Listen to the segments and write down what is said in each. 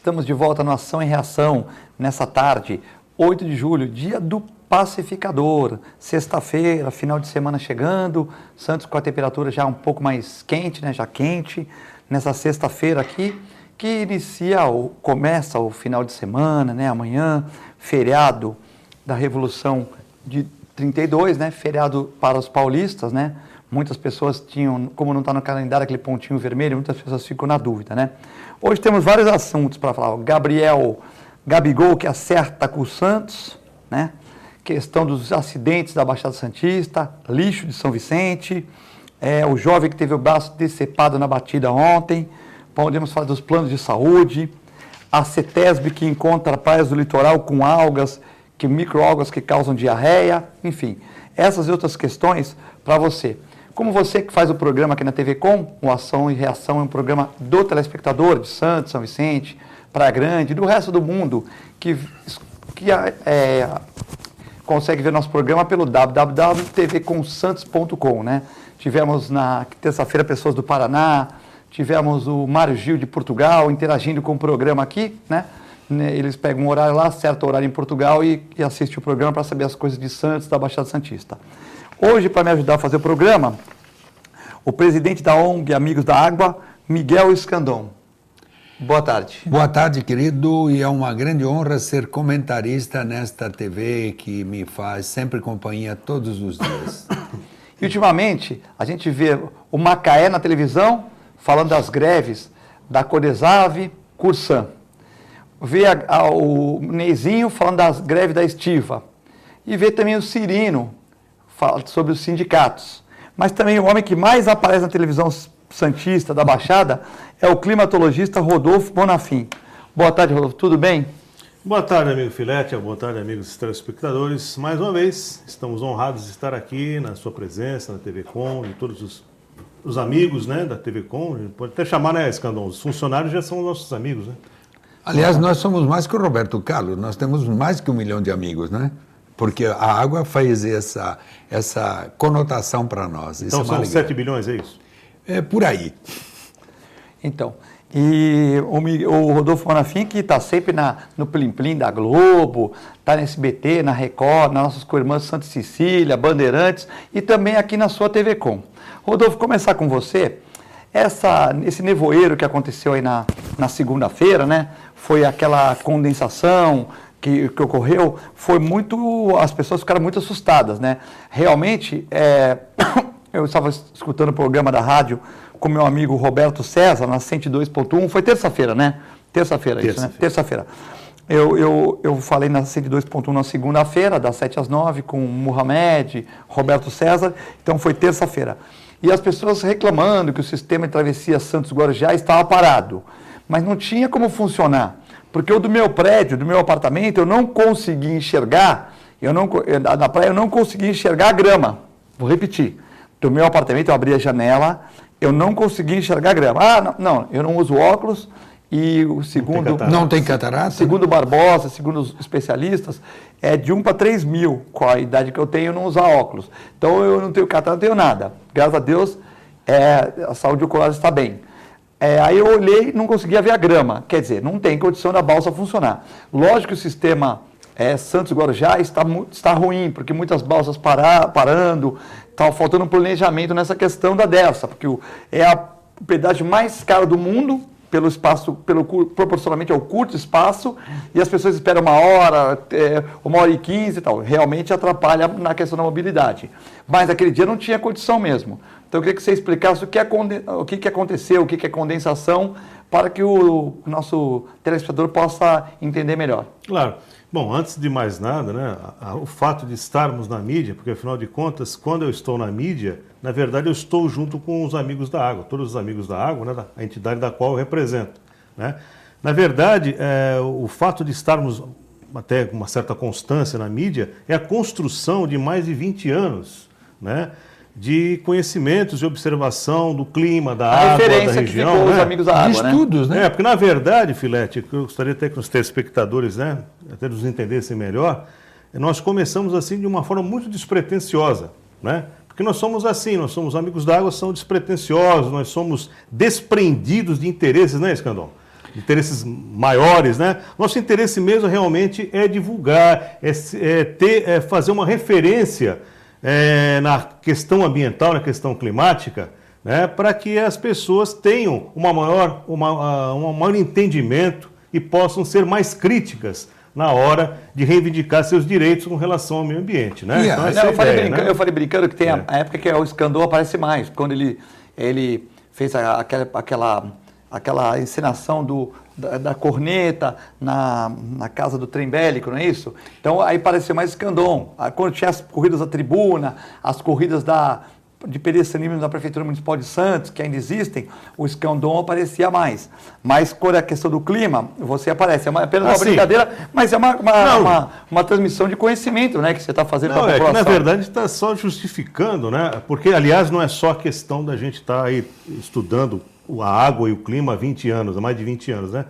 Estamos de volta no Ação e Reação, nessa tarde, 8 de julho, dia do pacificador. Sexta-feira, final de semana chegando, Santos com a temperatura já um pouco mais quente, né? Já quente, nessa sexta-feira aqui, que começa o final de semana, né? Amanhã, feriado da Revolução de 32, né? Feriado para os paulistas, né? Muitas pessoas tinham, como não está no calendário aquele pontinho vermelho, muitas pessoas ficam na dúvida, né? Hoje temos vários assuntos para falar. O Gabigol que acerta com o Santos, né? Questão dos acidentes da Baixada Santista, lixo de São Vicente, o jovem que teve o braço decepado na batida ontem, podemos falar dos planos de saúde, a CETESB que encontra praias do litoral com algas, microalgas que causam diarreia, enfim, essas e outras questões para você. Como você que faz o programa aqui na TV Com, o Ação e Reação é um programa do telespectador de Santos, São Vicente, Praia Grande, do resto do mundo, que consegue ver nosso programa pelo www.tvcomsantos.com, né? Tivemos na terça-feira pessoas do Paraná, tivemos o Mário Gil de Portugal interagindo com o programa aqui, né? Eles pegam um horário lá, certo horário em Portugal e assistem o programa para saber as coisas de Santos, da Baixada Santista. Hoje, para me ajudar a fazer o programa, o presidente da ONG Amigos da Água, Miguel Escandon. Boa tarde. Boa tarde, querido, e é uma grande honra ser comentarista nesta TV que me faz sempre companhia todos os dias. E ultimamente, a gente vê o Macaé na televisão falando das greves da Codesave, Cursan. Vê o Neizinho falando das greves da Estiva. E vê também o Cirino falando sobre os sindicatos. Mas também o homem que mais aparece na televisão santista da Baixada é o climatologista Rodolfo Bonafim. Boa tarde, Rodolfo. Tudo bem? Boa tarde, amigo Filete. Boa tarde, amigos telespectadores. Mais uma vez, estamos honrados de estar aqui na sua presença, na TV Com, e todos os amigos, né, da TV Com. Pode até chamar, né, Escandon? Os funcionários já são nossos amigos, né? Aliás, nós somos mais que o Roberto Carlos, nós temos mais que 1 milhão de amigos, né? Porque a água faz essa conotação para nós. Então são 7 bilhões, é isso? É por aí. Então, e o Rodolfo Bonafim, que está sempre no Plim Plim da Globo, está na SBT, na Record, nas nossas co-irmãs Santa Cecília, Bandeirantes e também aqui na sua TV Com. Rodolfo, começar com você, esse nevoeiro que aconteceu aí na segunda-feira, né? Foi aquela condensação que ocorreu, as pessoas ficaram muito assustadas, né? Realmente, eu estava escutando o programa da rádio com meu amigo Roberto César, na 102.1, foi terça-feira, né? Terça-feira, isso, né? Terça-feira. Eu falei na 102.1 na segunda-feira, das 7 às 9, com Mohamed, Roberto César, então foi terça-feira. E as pessoas reclamando que o sistema de travessia Santos-Guarujá estava parado, mas não tinha como funcionar, porque o do meu prédio, do meu apartamento, eu não consegui enxergar, na praia eu não consegui enxergar a grama. Vou repetir, do meu apartamento eu abri a janela, eu não consegui enxergar a grama. Não, eu não uso óculos e o segundo... Não tem catarata? Segundo Barbosa, segundo os especialistas, é de 1 para 3 mil, com a idade que eu tenho, não usar óculos. Então eu não tenho catarata, não tenho nada. Graças a Deus, a saúde ocular está bem. Aí eu olhei e não conseguia ver a grama, quer dizer, não tem condição da balsa funcionar. Lógico que o sistema Santos-Guarujá está ruim, porque muitas balsas parando, está faltando um planejamento nessa questão da dessa, porque é o pedágio mais caro do mundo, proporcionalmente ao curto espaço, e as pessoas esperam 1 hora e 15 e tal. Realmente atrapalha na questão da mobilidade. Mas naquele dia não tinha condição mesmo. Então eu queria que você explicasse o que aconteceu, o que é condensação, para que o nosso telespectador possa entender melhor. Claro. Bom, antes de mais nada, né, o fato de estarmos na mídia, porque afinal de contas, quando eu estou na mídia, na verdade eu estou junto com os Amigos da Água, todos os Amigos da Água, né, a entidade da qual eu represento, né? Na verdade, o fato de estarmos até com uma certa constância na mídia é a construção de mais de 20 anos, né, de conhecimentos e observação do clima, da água, da região, que né? Os Amigos da Água, de estudos, né? Porque na verdade, Filete, eu gostaria até que os telespectadores, né, até nos entendessem melhor, nós começamos assim de uma forma muito despretensiosa, né? Porque nós somos assim, nós somos Amigos da Água, são despretensiosos, nós somos desprendidos de interesses, né, Escandon? interesses maiores, né? Nosso interesse mesmo realmente é divulgar, fazer uma referência na questão ambiental, na questão climática, né? Para que as pessoas tenham um maior entendimento e possam ser mais críticas na hora de reivindicar seus direitos com relação ao meio ambiente, né? Yeah. Então, Eu falei brincando que tem a época que o Escandon aparece mais, quando ele fez aquela encenação da corneta na casa do trem bélico, não é isso? Então aí pareceu mais Escandon. Quando tinha as corridas da tribuna, as corridas de pedestrianismo da Prefeitura Municipal de Santos, que ainda existem, o Escandon aparecia mais. Mas quando é a questão do clima, você aparece. É apenas uma brincadeira, mas é uma transmissão de conhecimento, né, que você está fazendo para a população. É que, na verdade, está só justificando, né? Porque, aliás, não é só a questão da gente estar aí estudando a água e o clima há 20 anos, há mais de 20 anos, né?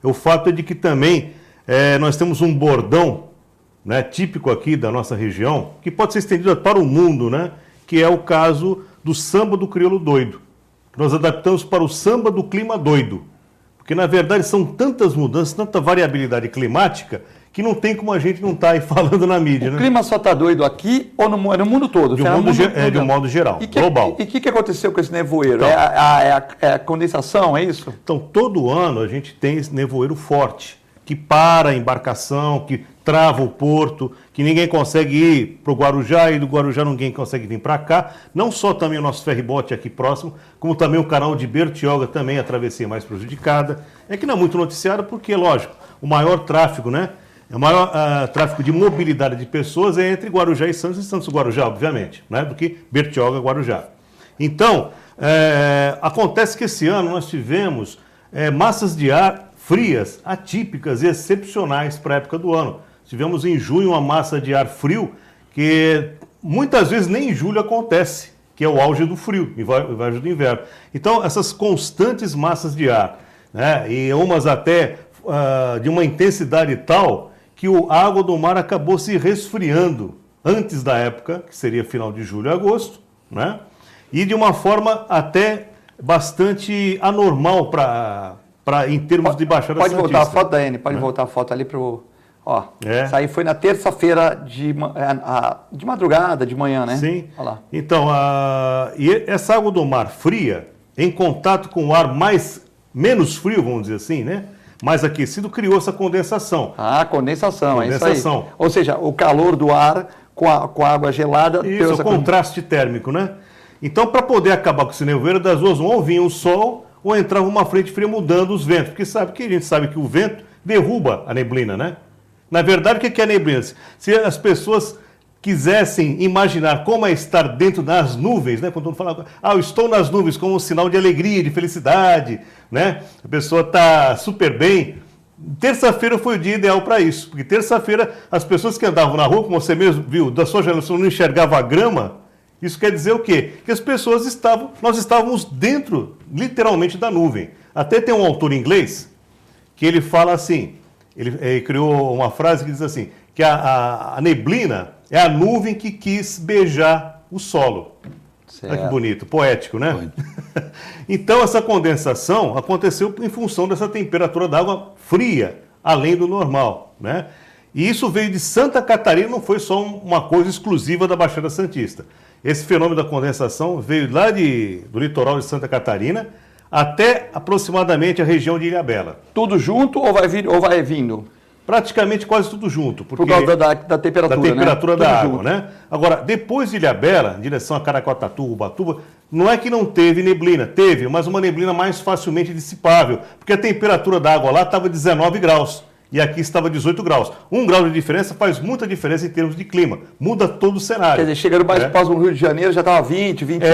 O fato é de que também nós temos um bordão, né, típico aqui da nossa região, que pode ser estendido para o mundo, né? Que é o caso do samba do crioulo doido. Nós adaptamos para o samba do clima doido. Porque, na verdade, são tantas mudanças, tanta variabilidade climática, que não tem como a gente não estar aí falando na mídia. O clima só está doido aqui ou no mundo todo? De um modo geral, global. E o que aconteceu com esse nevoeiro? Então, é a condensação, é isso? Então, todo ano a gente tem esse nevoeiro forte, que para a embarcação, que trava o porto, que ninguém consegue ir para o Guarujá e do Guarujá ninguém consegue vir para cá. Não só também o nosso ferryboat aqui próximo, como também o canal de Bertioga, também a travessia mais prejudicada. É que não é muito noticiado porque, lógico, o maior tráfego, né? O maior tráfego de mobilidade de pessoas é entre Guarujá e Santos Guarujá, obviamente, né? Do que Bertioga e Guarujá. Então, acontece que esse ano nós tivemos massas de ar frias, atípicas e excepcionais para a época do ano. Tivemos em junho uma massa de ar frio que muitas vezes nem em julho acontece, que é o auge do frio, o auge do inverno. Então, essas constantes massas de ar, né, e umas até de uma intensidade tal que a água do mar acabou se resfriando antes da época, que seria final de julho e agosto, né, e de uma forma até bastante anormal em termos de Baixada Santista. Pode voltar a foto, Daiane, voltar a foto ali para o... Ó, isso aí foi na terça-feira de madrugada, de manhã, né? Sim. Olha lá. Então, e essa água do mar fria, em contato com o ar menos frio, vamos dizer assim, né? Mais aquecido, criou essa condensação. Condensação, é isso aí. Ou seja, o calor do ar com a água gelada... Isso, o contraste térmico, né? Então, para poder acabar com esse nevoeiro, das duas, ou vinha o sol, ou entrava uma frente fria mudando os ventos. Porque a gente sabe que o vento derruba a neblina, né? Na verdade, o que é a neblina? Se as pessoas quisessem imaginar como é estar dentro das nuvens, né? Quando fala, eu estou nas nuvens, como um sinal de alegria, de felicidade, né? A pessoa está super bem. Terça-feira foi o dia ideal para isso, porque terça-feira as pessoas que andavam na rua, como você mesmo viu, da sua geração não enxergava a grama. Isso quer dizer o quê? Que as pessoas nós estávamos dentro, literalmente, da nuvem. Até tem um autor inglês que ele fala assim, ele criou uma frase que diz assim, que a neblina é a nuvem que quis beijar o solo. Certo. Olha que bonito, poético, né? Então, essa condensação aconteceu em função dessa temperatura da água fria, além do normal, né? E isso veio de Santa Catarina, não foi só uma coisa exclusiva da Baixada Santista. Esse fenômeno da condensação veio lá do litoral de Santa Catarina até aproximadamente a região de Ilhabela. Tudo junto ou vai vindo? Praticamente quase tudo junto. Por causa da temperatura, da temperatura, né? da água, né? Agora, depois de Ilhabela, em direção a Caraguatatuba, Ubatuba, não é que não teve neblina, teve, mas uma neblina mais facilmente dissipável, porque a temperatura da água lá estava 19 graus. E aqui estava 18 graus. 1 grau de diferença faz muita diferença em termos de clima. Muda todo o cenário. Quer dizer, chegando mais próximo do Rio de Janeiro, já estava 20, 21,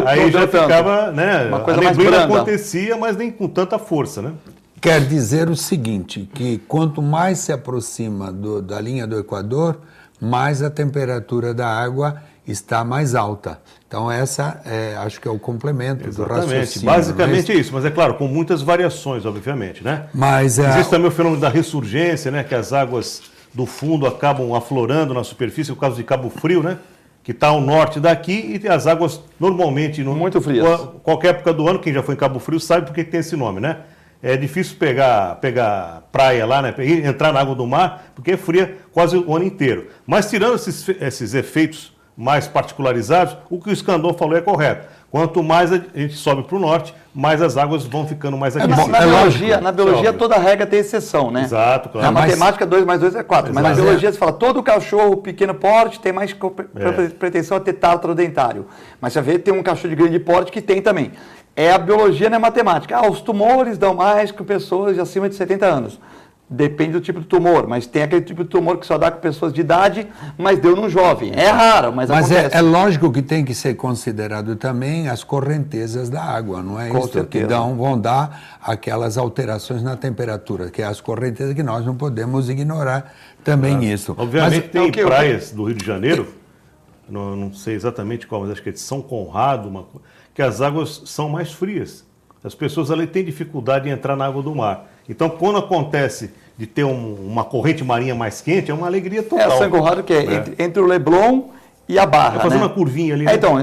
aí já ficava, né? Uma coisa a mais neblina branda. acontecia, mas nem com tanta força, né? Quer dizer o seguinte, que quanto mais se aproxima da linha do Equador, mais a temperatura da água está mais alta. Então, acho que é o complemento do raciocínio. Basicamente é isso, mas é claro, com muitas variações, obviamente, né? Mas, existe também o fenômeno da ressurgência, né? Que as águas do fundo acabam aflorando na superfície, o caso de Cabo Frio, né? Que está ao norte daqui, e as águas normalmente... Muito frias. Qualquer época do ano, quem já foi em Cabo Frio sabe por que tem esse nome, né? é difícil pegar praia lá, né? Entrar na água do mar, porque é fria quase o ano inteiro. Mas tirando esses efeitos mais particularizados, o que o Escandon falou é correto. Quanto mais a gente sobe para o norte, mais as águas vão ficando mais aquecidas. Na biologia toda regra tem exceção, né? Exato, claro. Na matemática, 2 mais 2 é 4. Mas na biologia você fala, todo cachorro pequeno porte tem mais pretensão a ter tártaro dentário. Mas você vê, tem um cachorro de grande porte que tem também. É a biologia, não é matemática. Os tumores dão mais com pessoas de acima de 70 anos. Depende do tipo de tumor, mas tem aquele tipo de tumor que só dá com pessoas de idade, mas deu num jovem. É raro, mas acontece. É lógico que tem que ser considerado também as correntezas da água, não é Com isso? certeza. Que vão dar aquelas alterações na temperatura, que é as correntezas que nós não podemos ignorar também isso. Obviamente tem praias do Rio de Janeiro, não sei exatamente qual, mas acho que é de São Conrado, que as águas são mais frias. As pessoas ali têm dificuldade em entrar na água do mar. Então, quando acontece de ter uma corrente marinha mais quente, é uma alegria total. São Conrado que é entre o Leblon e a Barra, fazer né? uma curvinha ali. Então,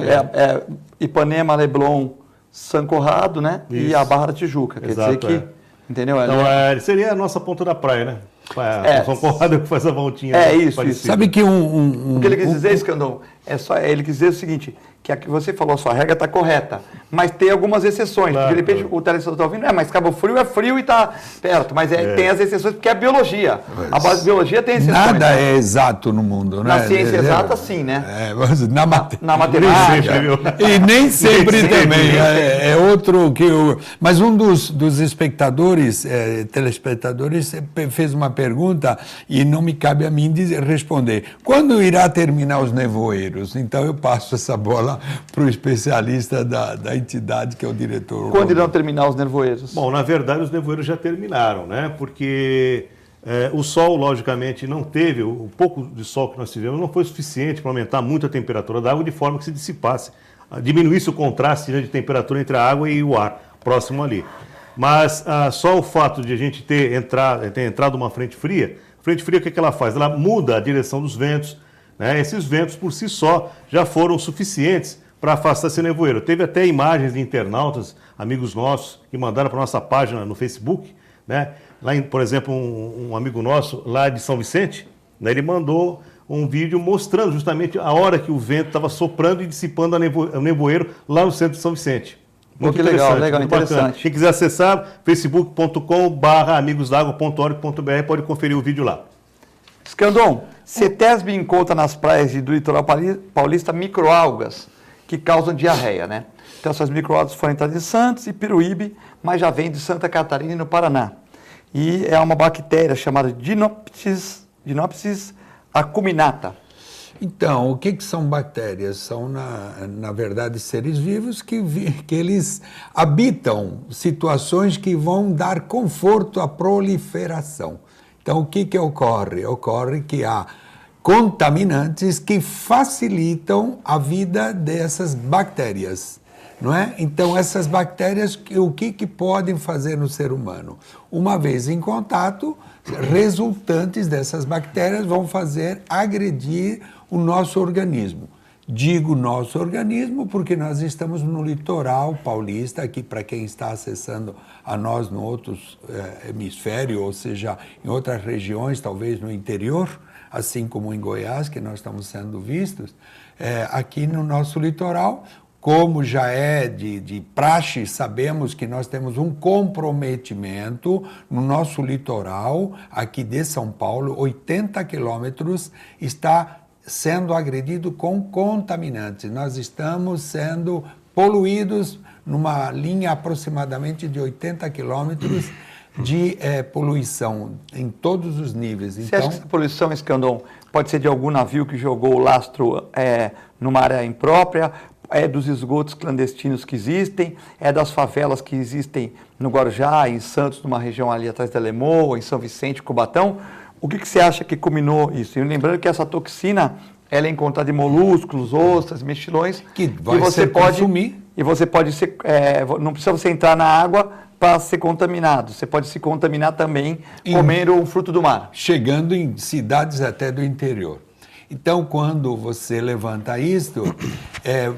Ipanema, Leblon, São Conrado, né? Isso. E a Barra da Tijuca. Quer dizer que, entendeu? Então, seria a nossa ponta da praia, né? São Conrado que faz a voltinha. Isso. Sabe que o que ele quis dizer, Escandon, ele quis dizer o seguinte, que a que você falou, a sua regra está correta, mas tem algumas exceções. Claro, porque de repente o telespectador está ouvindo, mas Cabo Frio é frio e está perto, mas tem as exceções porque é biologia. A base de biologia tem exceções. Nada é exato no mundo, né? Na ciência exata, sim, né? Na matemática. E nem sempre também. É outro que Mas um dos espectadores, telespectadores, fez uma pergunta e não me cabe a mim responder. Quando irá terminar os nevoeiros? Então eu passo essa bola para o especialista da entidade, que é o diretor. Quando irão terminar os nevoeiros? Bom, na verdade, os nevoeiros já terminaram, né? Porque o sol, logicamente, não teve, o pouco de sol que nós tivemos não foi suficiente para aumentar muito a temperatura da água de forma que se dissipasse, diminuísse o contraste, né, de temperatura entre a água e o ar próximo ali. Mas só o fato de a gente ter entrado uma frente fria, o que ela faz? Ela muda a direção dos ventos. Esses ventos, por si só, já foram suficientes para afastar esse nevoeiro. Teve até imagens de internautas, amigos nossos, que mandaram para a nossa página no Facebook. Né? Lá, por exemplo, um amigo nosso, lá de São Vicente, né, ele mandou um vídeo mostrando justamente a hora que o vento estava soprando e dissipando o nevoeiro lá no centro de São Vicente. Muito legal, interessante. Bacana. Quem quiser acessar, facebook.com/amigosdagua.org.br, pode conferir o vídeo lá. Escandon, CETESB encontra nas praias do litoral paulista microalgas que causam diarreia, né? Então essas microalgas foram entradas em Santos e Piruíbe, mas já vem de Santa Catarina e no Paraná. E é uma bactéria chamada Dinopsis acuminata. Então, o que são bactérias? São, na verdade, seres vivos que eles habitam situações que vão dar conforto à proliferação. Então, o que ocorre? Ocorre que há contaminantes que facilitam a vida dessas bactérias, não é? Então, essas bactérias, o que podem fazer no ser humano? Uma vez em contato, resultantes dessas bactérias vão fazer agredir o nosso organismo. Digo nosso organismo porque nós estamos no litoral paulista, aqui para quem está acessando a nós no outro hemisfério, ou seja, em outras regiões, talvez no interior, assim como em Goiás, que nós estamos sendo vistos, aqui no nosso litoral, como já é de praxe, sabemos que nós temos um comprometimento no nosso litoral, aqui de São Paulo, 80 quilômetros, está sendo agredido com contaminantes. Nós estamos sendo poluídos numa linha aproximadamente de 80 quilômetros de poluição em todos os níveis. Você acha que essa poluição, Escandon, pode ser de algum navio que jogou o lastro numa área imprópria, é dos esgotos clandestinos que existem, é das favelas que existem no Guarujá, em Santos, numa região ali atrás da Lemoa, em São Vicente, Cubatão? O que você acha que culminou isso? E lembrando que essa toxina, ela é encontrada em moluscos, ostras, mexilhões, que você pode consumir. E você pode ser, não precisa você entrar na água para ser contaminado. Você pode se contaminar também comendo um fruto do mar. Chegando em cidades até do interior. Então, quando você levanta isto,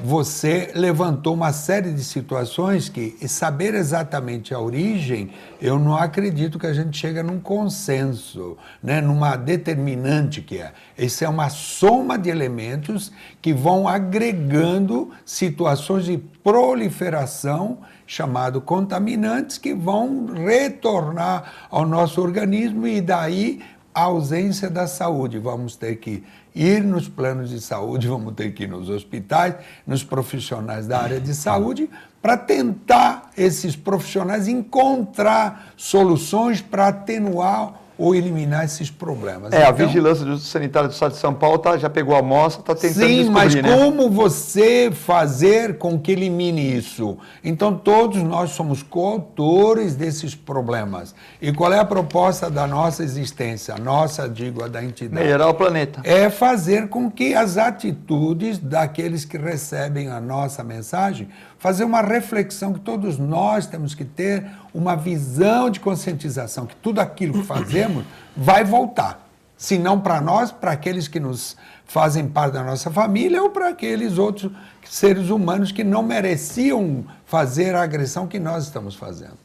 você levantou uma série de situações que, saber exatamente a origem, eu não acredito que a gente chega num consenso, né, numa determinante que é. Isso é uma soma de elementos que vão agregando situações de proliferação, chamado contaminantes, que vão retornar ao nosso organismo e daí a ausência da saúde. Vamos ter que ir nos planos de saúde, vamos ter que ir nos hospitais, nos profissionais da área de saúde, para tentar, esses profissionais, encontrar soluções para atenuar ou eliminar esses problemas. A vigilância do sanitário do Estado de São Paulo já pegou a amostra, está tentando descobrir, mas né? Como você fazer com que elimine isso? Então, todos nós somos coautores desses problemas. E qual é a proposta da nossa existência? Nossa, digo, a da entidade. Melhorar o planeta. É fazer com que as atitudes daqueles que recebem a nossa mensagem, fazer uma reflexão que todos nós temos que ter, uma visão de conscientização, que tudo aquilo que fazemos vai voltar. Se não para nós, para aqueles que nos fazem parte da nossa família ou para aqueles outros seres humanos que não mereciam fazer a agressão que nós estamos fazendo.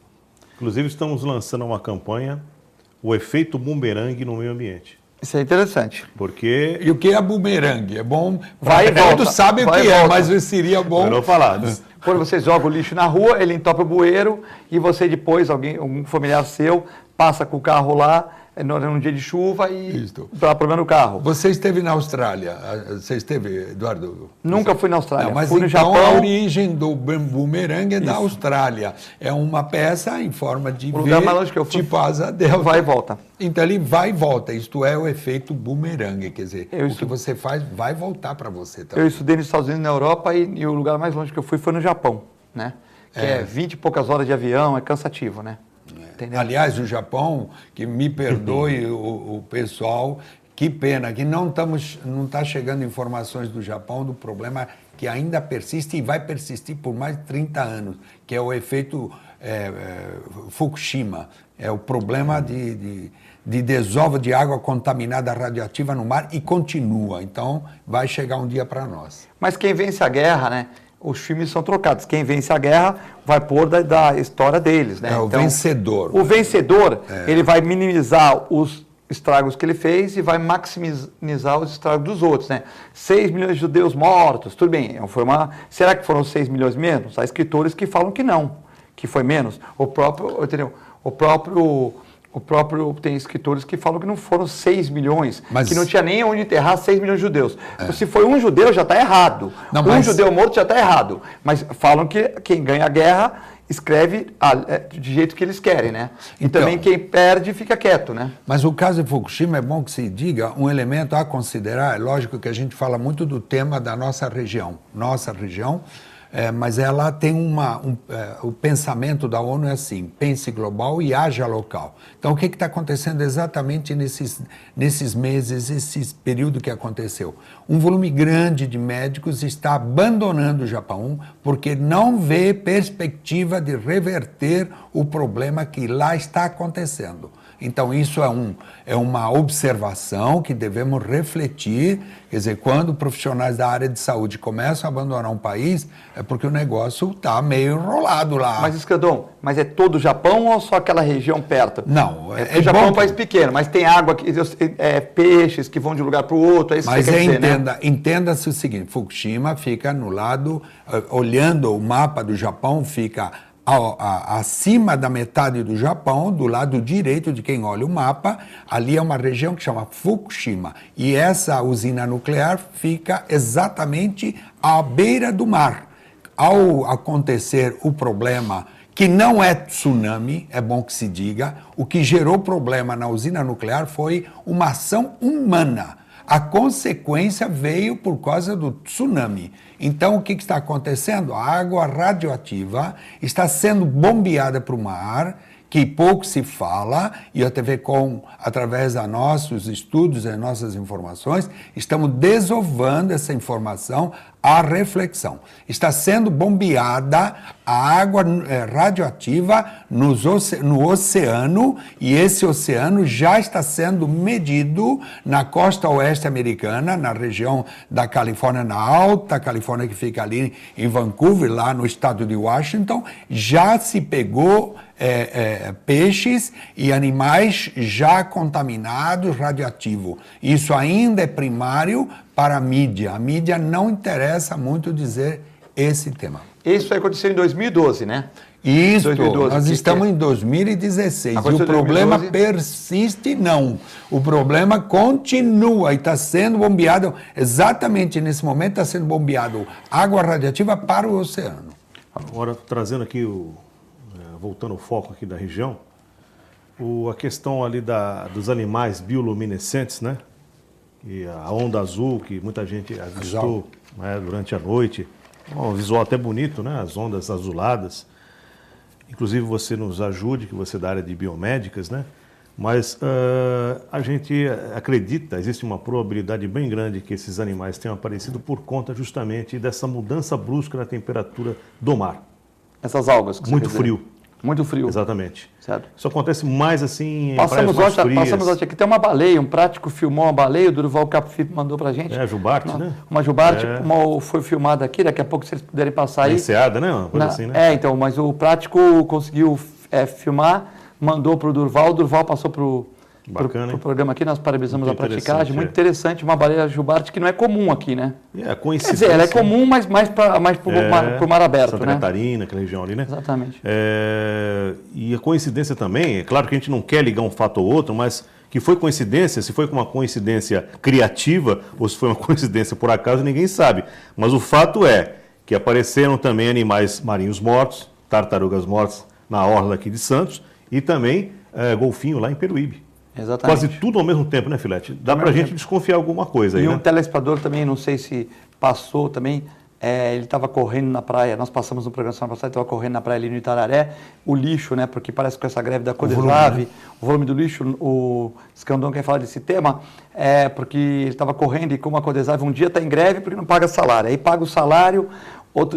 Inclusive, estamos lançando uma campanha, o efeito bumerangue no meio ambiente. Isso é interessante. Porque... E o que é bumerangue? É bom... Vai e volta. Todos sabem o que é, mas seria bom... Eu não falar. Quando você joga o lixo na rua, ele entope o bueiro e você depois, algum familiar seu, passa com o carro lá num dia de chuva e dá problema no carro. Você esteve na Austrália, você esteve, Eduardo? Nunca fui na Austrália, não, mas fui no então Japão. A origem do bumerangue é da Austrália. É uma peça em forma de V, lugar mais longe que eu fui, tipo asa delta. Vai e volta. Então ele vai e volta, isto é o efeito bumerangue, quer dizer, o que você faz vai voltar para você também. Eu estudei nos Estados Unidos, na Europa, e o lugar mais longe que eu fui foi no Japão, né? Que é 20 e poucas horas de avião, é cansativo, né? Aliás, o Japão, que me perdoe o pessoal, que pena que não está chegando informações do Japão do problema que ainda persiste e vai persistir por mais de 30 anos, que é o efeito Fukushima. É o problema de desova de água contaminada radioativa no mar e continua. Então, vai chegar um dia para nós. Mas quem vence a guerra, né? Os filmes são trocados. Quem vence a guerra vai pôr da história deles, né? É o então, vencedor. O vencedor, ele vai minimizar os estragos que ele fez e vai maximizar os estragos dos outros, né? 6 milhões de judeus mortos, tudo bem. Será que foram 6 milhões menos? Há escritores que falam que não, que foi menos. Tem escritores que falam que não foram 6 milhões, que não tinha nem onde enterrar 6 milhões de judeus. Se foi um judeu, já está errado. Judeu morto já está errado. Mas falam que quem ganha a guerra escreve de jeito que eles querem, né? E então, também quem perde fica quieto, né? Mas o caso de Fukushima é bom que se diga um elemento a considerar. É lógico que a gente fala muito do tema da nossa região. Mas ela tem o pensamento da ONU é assim, pense global e haja local. Então, o que está acontecendo exatamente nesses meses, esse período que aconteceu? Um volume grande de médicos está abandonando o Japão porque não vê perspectiva de reverter o problema que lá está acontecendo. Então, isso é uma observação que devemos refletir. Quer dizer, quando profissionais da área de saúde começam a abandonar um país, é porque o negócio está meio enrolado lá. Mas, Escandon, é todo o Japão ou só aquela região perto? Não, o Japão é um país pequeno, mas tem água, peixes que vão de um lugar para o outro. É isso mas que você quer dizer, né? Entenda-se o seguinte, Fukushima fica no lado, olhando o mapa do Japão, fica acima da metade do Japão, do lado direito de quem olha o mapa, ali é uma região que chama Fukushima. E essa usina nuclear fica exatamente à beira do mar. Ao acontecer o problema, que não é tsunami, é bom que se diga, o que gerou problema na usina nuclear foi uma ação humana. A consequência veio por causa do tsunami. Então, o que está acontecendo? A água radioativa está sendo bombeada para o mar, que pouco se fala, e a TV Com, através dos nossos estudos e nossas informações, estamos desovando essa informação à reflexão. Está sendo bombeada a água radioativa no oceano, e esse oceano já está sendo medido na costa oeste americana, na região da Califórnia, na Alta Califórnia, que fica ali em Vancouver, lá no estado de Washington. Já se pegou peixes e animais já contaminados, radioativos. Isso ainda é primário para a mídia. A mídia não interessa muito dizer esse tema. Isso aconteceu em 2012, né? Isso, 2012, nós estamos em 2016 e o problema 2012. persiste, não. O problema continua e está sendo bombeado, exatamente nesse momento está sendo bombeado água radiativa para o oceano. Agora, trazendo aqui, voltando ao foco aqui da região, a questão ali dos animais bioluminescentes, né? E a onda azul, que muita gente avistou, né, durante a noite. Um visual até bonito, né? As ondas azuladas. Inclusive você nos ajude, que você é da área de biomédicas, né? Mas a gente acredita, existe uma probabilidade bem grande que esses animais tenham aparecido por conta justamente dessa mudança brusca na temperatura do mar. Essas algas. Que Muito frio. Muito frio. Exatamente. Certo. Isso acontece mais assim em Passamos praias mais frias. Passamos hoje aqui. Tem uma baleia, um prático filmou uma baleia, o Durval Capfip mandou pra gente. É, jubarte, né? Uma jubarte, foi filmada aqui, daqui a pouco se eles puderem passar aí. Enseada, né? Uma coisa assim, né? Então, mas o prático conseguiu filmar, mandou pro Durval, o Durval passou pro programa aqui, nós parabenizamos a praticagem. Muito interessante, uma baleia jubarte que não é comum aqui, né? Coincidência. Quer dizer, ela é comum, mas mais pro mar aberto, Santa né? Catarina, aquela região ali, né? Exatamente. E a coincidência também, é claro que a gente não quer ligar um fato ao outro, mas que foi coincidência, se foi uma coincidência criativa ou se foi uma coincidência por acaso, ninguém sabe. Mas o fato é que apareceram também animais marinhos mortos, tartarugas mortas na orla aqui de Santos e também golfinho lá em Peruíbe. Exatamente. Quase tudo ao mesmo tempo, né, Filete? Dá pra gente desconfiar alguma coisa aí, E né? um telespectador também, não sei se passou também, ele estava correndo na praia, nós passamos no programa semana passada, ele estava correndo na praia ali no Itararé, o lixo, né, porque parece que com essa greve da Codeslave, o volume do lixo, o Escandão quer falar desse tema, porque ele estava correndo e como a Codeslave um dia está em greve porque não paga salário, aí paga o salário,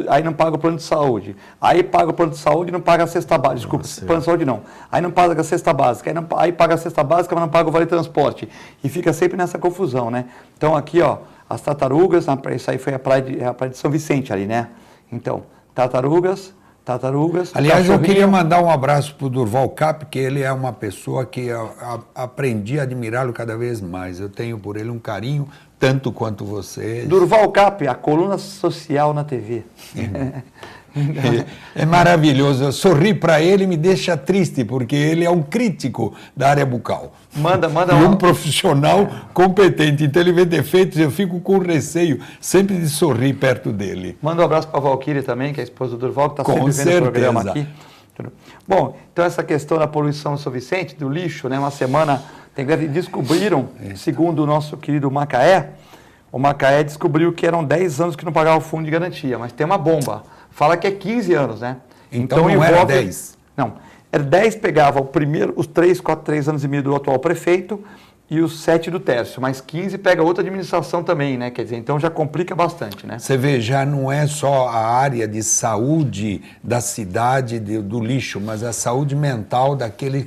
aí não paga o plano de saúde, aí paga o plano de saúde e não paga a cesta básica, desculpa, plano de saúde não, aí não paga a cesta básica, aí paga a cesta básica, mas não paga o vale transporte, e fica sempre nessa confusão, né? Então aqui, ó, as tartarugas, isso aí foi a praia de São Vicente ali, né? Então, tartarugas. Aliás, eu queria mandar um abraço para o Durval Cap, que ele é uma pessoa que aprendi a admirá-lo cada vez mais. Eu tenho por ele um carinho, tanto quanto vocês. Durval Cap, a coluna social na TV. É maravilhoso. Eu sorri para ele e me deixa triste, porque ele é um crítico da área bucal. Manda e um profissional competente. Então ele vê defeitos, eu fico com receio sempre de sorrir perto dele. Manda um abraço para a Valquíria também, que é a esposa do Durval, que está sempre vendo o programa aqui. Bom, então essa questão da poluição no São Vicente, do lixo, né? Uma semana tem greve, descobriram, segundo o nosso querido Macaé, o Macaé descobriu que eram 10 anos que não pagava o fundo de garantia, mas tem uma bomba. Fala que é 15 anos, né? Então não era 10? Não, era 10 pegava os 3 anos e meio do atual prefeito e os 7 do Tércio, mas 15 pega outra administração também, né? Quer dizer, então já complica bastante, né? Você vê, já não é só a área de saúde da cidade do lixo, mas a saúde mental daqueles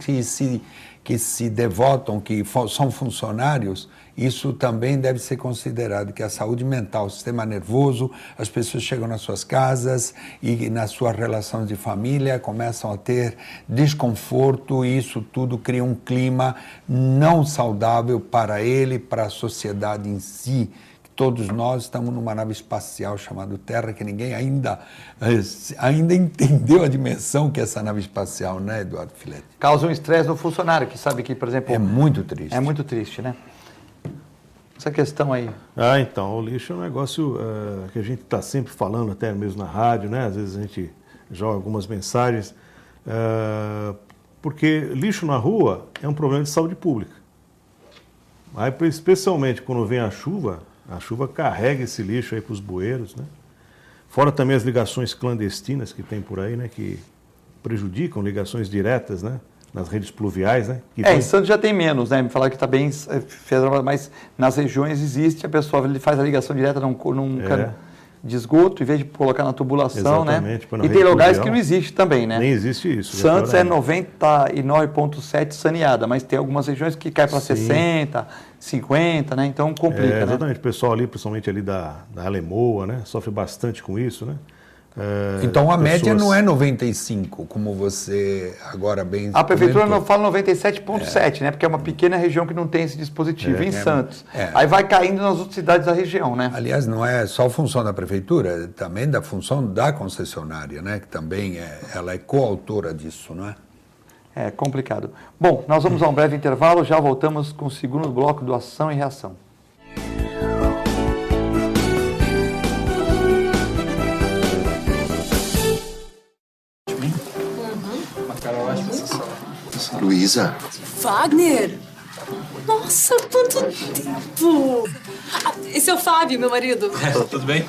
que se devotam, que são funcionários. Isso também deve ser considerado, que a saúde mental, o sistema nervoso, as pessoas chegam nas suas casas e nas suas relações de família começam a ter desconforto e isso tudo cria um clima não saudável para ele, para a sociedade em si. Todos nós estamos numa nave espacial chamada Terra, que ninguém ainda entendeu a dimensão que é essa nave espacial, né, Eduardo Filete? Causa um estresse no funcionário, que sabe que, por exemplo... É muito triste. É muito triste, né? Essa questão aí. Então, o lixo é um negócio que a gente está sempre falando, até mesmo na rádio, né? Às vezes a gente joga algumas mensagens, porque lixo na rua é um problema de saúde pública. Aí, especialmente quando vem a chuva carrega esse lixo aí para os bueiros, né? Fora também as ligações clandestinas que tem por aí, né? Que prejudicam ligações diretas, né? nas redes pluviais, né? Em Santos já tem menos, né? Me falaram que está bem federal, mas nas regiões existe, a pessoa ele faz a ligação direta num cano de esgoto, em vez de colocar na tubulação, né? E tem lugares que não existe também, né? Nem existe isso. Santos é 99,7 saneada, mas tem algumas regiões que cai para 60, 50, né? Então complica, exatamente. né? O pessoal ali, principalmente ali da Alemoa, né? Sofre bastante com isso, né? Então a média não é 95, como você agora bem A prefeitura não fala 97,7, né? Porque é uma pequena região que não tem esse dispositivo, em Santos. Aí vai caindo nas outras cidades da região, né? Aliás, não é só função da prefeitura, também da função da concessionária, né? Que também ela é coautora disso, não é? É complicado. Bom, nós vamos a um breve intervalo, já voltamos com o segundo bloco do Ação e Reação. Luísa. Wagner! Nossa, quanto tempo! Esse é o Fábio, meu marido. Tudo bem?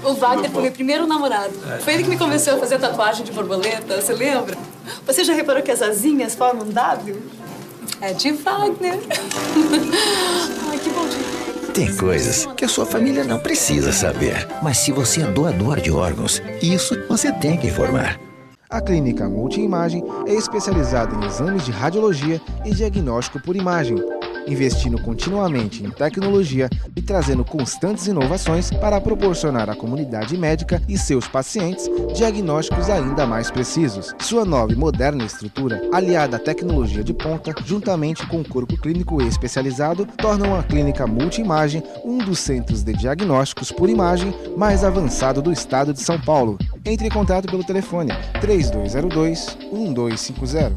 O Wagner foi meu primeiro namorado. Foi ele que me convenceu a fazer tatuagem de borboleta, você lembra? Você já reparou que as asinhas formam um W? É de Wagner. Ai, que bom dia. Tem coisas que a sua família não precisa saber. Mas se você é doador de órgãos, isso você tem que informar. A Clínica Multiimagem é especializada em exames de radiologia e diagnóstico por imagem, investindo continuamente em tecnologia e trazendo constantes inovações para proporcionar à comunidade médica e seus pacientes diagnósticos ainda mais precisos. Sua nova e moderna estrutura, aliada à tecnologia de ponta, juntamente com o corpo clínico especializado, tornam a Clínica Multiimagem um dos centros de diagnósticos por imagem mais avançado do estado de São Paulo. Entre em contato pelo telefone 3202-1250.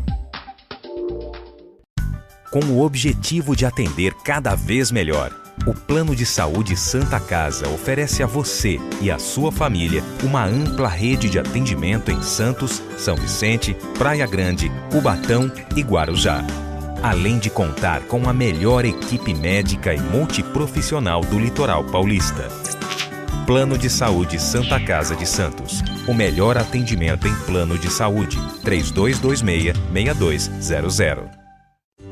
Com o objetivo de atender cada vez melhor, o Plano de Saúde Santa Casa oferece a você e a sua família uma ampla rede de atendimento em Santos, São Vicente, Praia Grande, Cubatão e Guarujá. Além de contar com a melhor equipe médica e multiprofissional do litoral paulista. Plano de Saúde Santa Casa de Santos. O melhor atendimento em plano de saúde. 3226-6200.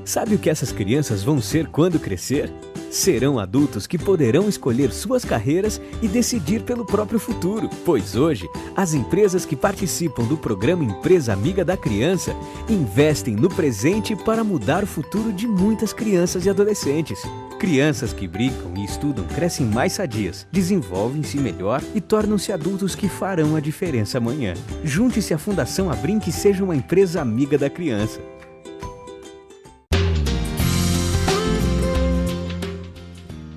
Sabe o que essas crianças vão ser quando crescer? Serão adultos que poderão escolher suas carreiras e decidir pelo próprio futuro. Pois hoje, as empresas que participam do programa Empresa Amiga da Criança investem no presente para mudar o futuro de muitas crianças e adolescentes. Crianças que brincam e estudam crescem mais sadias, desenvolvem-se melhor e tornam-se adultos que farão a diferença amanhã. Junte-se à Fundação Abrinq e seja uma empresa amiga da criança.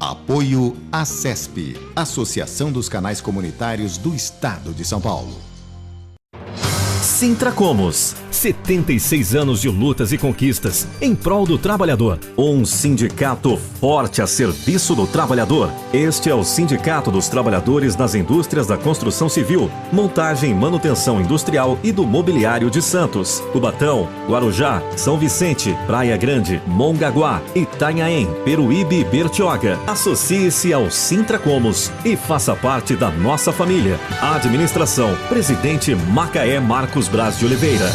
Apoio ACESP, Associação dos Canais Comunitários do Estado de São Paulo. Sintracomos, 76 anos de lutas e conquistas em prol do trabalhador. Um sindicato forte a serviço do trabalhador. Este é o Sindicato dos Trabalhadores nas Indústrias da Construção Civil, Montagem e Manutenção Industrial e do Mobiliário de Santos, Cubatão, Guarujá, São Vicente, Praia Grande, Mongaguá, Itanhaém, Peruíbe e Bertioga. Associe-se ao Sintracomos e faça parte da nossa família. Administração, Presidente Macaé Marcos Braz de Oliveira.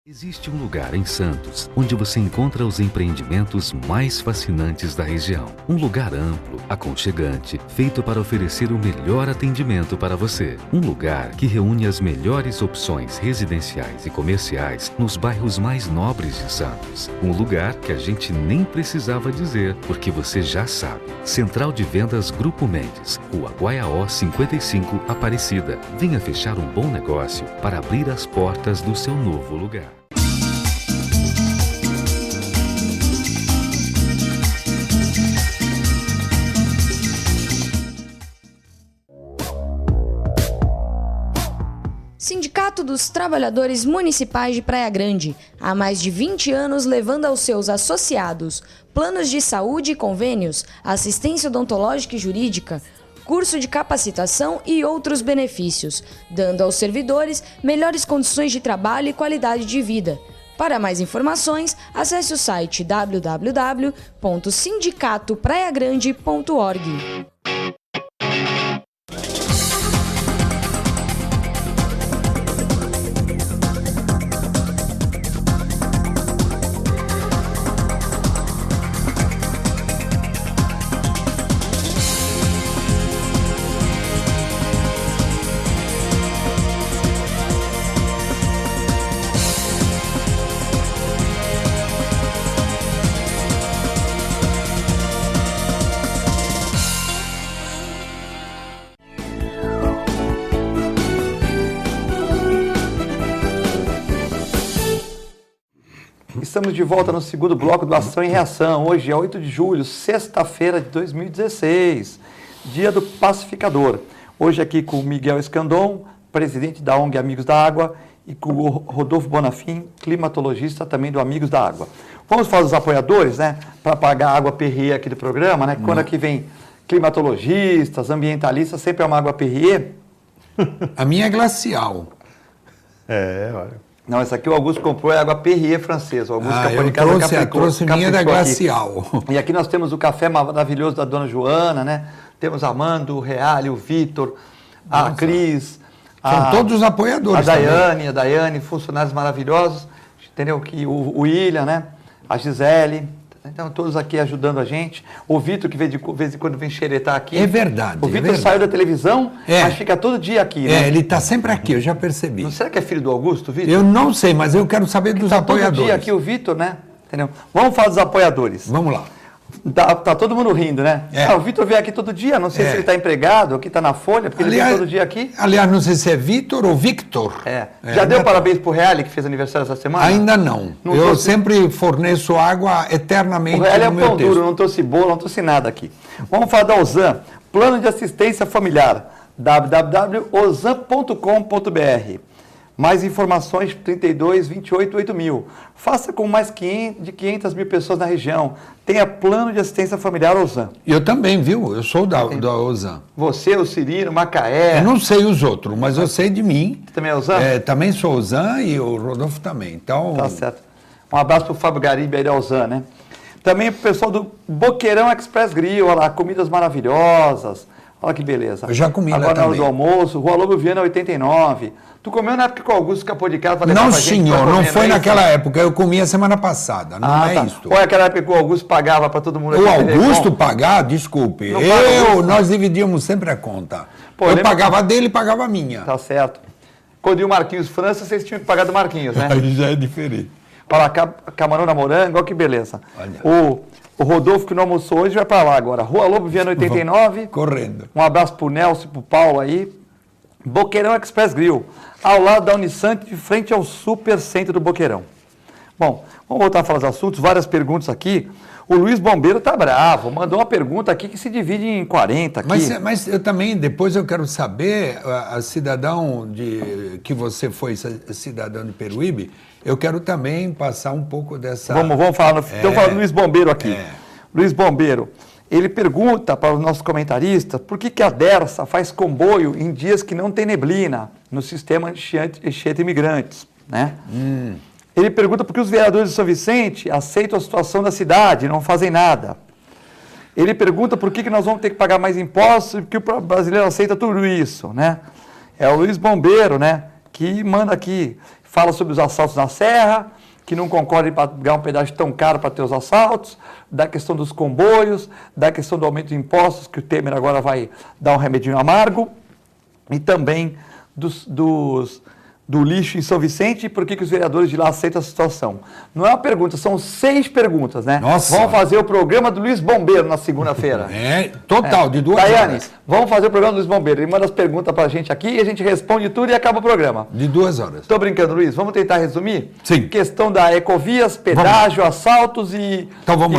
Existe um lugar em Santos onde você encontra os empreendimentos mais fascinantes da região. Um lugar amplo, aconchegante, feito para oferecer o melhor atendimento para você. Um lugar que reúne as melhores opções residenciais e comerciais nos bairros mais nobres de Santos. Um lugar que a gente nem precisava dizer, porque você já sabe. Central de Vendas Grupo Mendes, Rua Guaiaó 55, Aparecida. Venha fechar um bom negócio para abrir as portas do seu novo lugar. Sindicato dos Trabalhadores Municipais de Praia Grande, há mais de 20 anos levando aos seus associados planos de saúde e convênios, assistência odontológica e jurídica, curso de capacitação e outros benefícios, dando aos servidores melhores condições de trabalho e qualidade de vida. Para mais informações, acesse o site www.sindicatopraiagrande.org. Estamos de volta no segundo bloco do Ação e Reação. Hoje é 8 de julho, sexta-feira de 2016, dia do pacificador. Hoje aqui com o Miguel Escandon, presidente da ONG Amigos da Água, e com o Rodolfo Bonafim, climatologista também do Amigos da Água. Vamos falar dos apoiadores, né? Para pagar a água Perrier aqui do programa, né? Quando aqui vem climatologistas, ambientalistas, sempre é uma água Perrier. A minha é glacial. Olha. Não, essa aqui o Augusto comprou, é água Perrier francesa. O Augusto eu trouxe minha da glacial. E aqui nós temos o café maravilhoso da dona Joana, né? Temos a Amanda, o Reale, o Vitor, a Cris. São todos os apoiadores. A Daiane, funcionários maravilhosos, entendeu? Que o William, né? A Gisele. Então, todos aqui ajudando a gente. O Vitor, que de vez em quando vem xeretar aqui. É verdade. O Vitor saiu da televisão, mas fica todo dia aqui, né? Ele está sempre aqui, eu já percebi. Não será que é filho do Augusto, Vitor? Eu não sei, mas eu quero saber dos apoiadores. Todo dia aqui o Vitor, né? Entendeu? Vamos falar dos apoiadores. Vamos lá. Tá todo mundo rindo, né? O Vitor vem aqui todo dia, não sei se ele está empregado ou que está na Folha, porque ele vem todo dia aqui. Aliás, não sei se é Vitor ou Victor. Já deu parabéns para o Reale, que fez aniversário essa semana? Ainda não. Eu sempre forneço água eternamente. O Reale é pão duro, não trouxe bolo, não trouxe nada aqui. Vamos falar da Ozan, Plano de Assistência Familiar, www.ozan.com.br. Mais informações, 32 28 8000. Faça com mais de 500 mil pessoas na região. Tenha plano de assistência familiar Ozan. Eu também, viu? Eu sou da Ozan. Você, o Cirino, Macaé. Eu não sei os outros, mas eu sei de mim. Você também é Ozan? Também sou Ozan e o Rodolfo também. Então... Tá certo. Um abraço para o Fábio Garibe aí da Ozan, né? Também para o pessoal do Boqueirão Express Grill, olha lá, comidas maravilhosas. Olha que beleza. Eu já comi lá agora também. Agora na hora do almoço, Rua Lobo Viana 89. Tu comeu na época que o Augusto escapou de casa para levar Não, pra gente? senhor, não foi naquela época. Eu comi a semana passada, não é isso. Ou é aquela época que o Augusto pagava para todo mundo? O Augusto pagar, desculpe. Nós dividíamos sempre a conta. Eu pagava dele e pagava a minha. Tá certo. Quando ia o Marquinhos França, vocês tinham que pagar do Marquinhos, né? Aí já é diferente. Olha lá, camarão na moranga, olha que beleza. Olha. O Rodolfo, que não almoçou hoje, vai para lá agora. Rua Lobo Viana 89. Correndo. Um abraço pro Nelson e pro Paulo aí. Boqueirão Express Grill, ao lado da Unisante, de frente ao Super Centro do Boqueirão. Bom, vamos voltar a falar dos assuntos, várias perguntas aqui. O Luiz Bombeiro tá bravo, mandou uma pergunta aqui que se divide em 40 aqui. Mas eu também, depois eu quero saber, a cidadão que você foi cidadão de Peruíbe, eu quero também passar um pouco dessa... Vamos falar, estamos falando do Luiz Bombeiro aqui. Luiz Bombeiro, ele pergunta para os nossos comentaristas por que a Dersa faz comboio em dias que não tem neblina no sistema Anchieta Imigrantes, né? Ele pergunta por que os vereadores de São Vicente aceitam a situação da cidade e não fazem nada. Ele pergunta por que nós vamos ter que pagar mais impostos e que o brasileiro aceita tudo isso, né? É o Luiz Bombeiro, né, que manda aqui, fala sobre os assaltos na Serra, que não concorda em pagar um pedágio tão caro para ter os assaltos, da questão dos comboios, da questão do aumento de impostos, que o Temer agora vai dar um remedinho amargo, e também do lixo em São Vicente e por que os vereadores de lá aceitam a situação. Não é uma pergunta, são 6 perguntas, né? Nossa. Vamos fazer o programa do Luiz Bombeiro na segunda-feira. Total, de 2 Daiane, horas. vamos fazer o programa do Luiz Bombeiro. Ele manda as perguntas pra gente aqui e a gente responde tudo e acaba o programa. De 2 horas. Estou brincando, Luiz. Vamos tentar resumir? Sim. Questão da ecovias, pedágio, assaltos e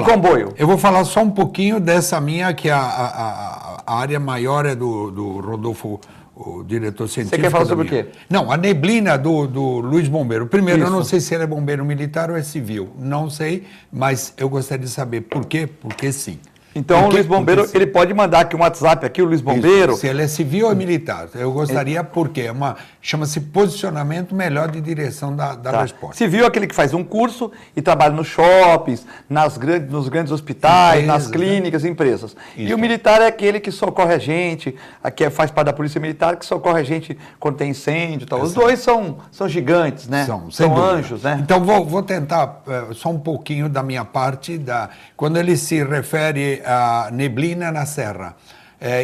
comboio. Eu vou falar só um pouquinho dessa minha, que a área maior é do Rodolfo, o diretor científico. Você quer falar sobre o quê? Não, a neblina do Luiz Bombeiro. Primeiro, eu não sei se ele é bombeiro militar ou é civil. Não sei, mas eu gostaria de saber por quê. Porque sim. Então, o Luiz Bombeiro, ele pode mandar aqui um WhatsApp aqui, o Luiz Bombeiro. Isso, se ele é civil ou militar. Eu gostaria porque chama-se posicionamento melhor de direção da resposta. Civil é aquele que faz um curso e trabalha nos shoppings, nos grandes hospitais, nas clínicas, empresas. Isso. E o militar é aquele que socorre a gente, faz parte da polícia militar, que socorre a gente quando tem incêndio e tal. Os dois são gigantes, né? São anjos, né? Então, vou tentar só um pouquinho da minha parte, quando ele se refere a neblina na serra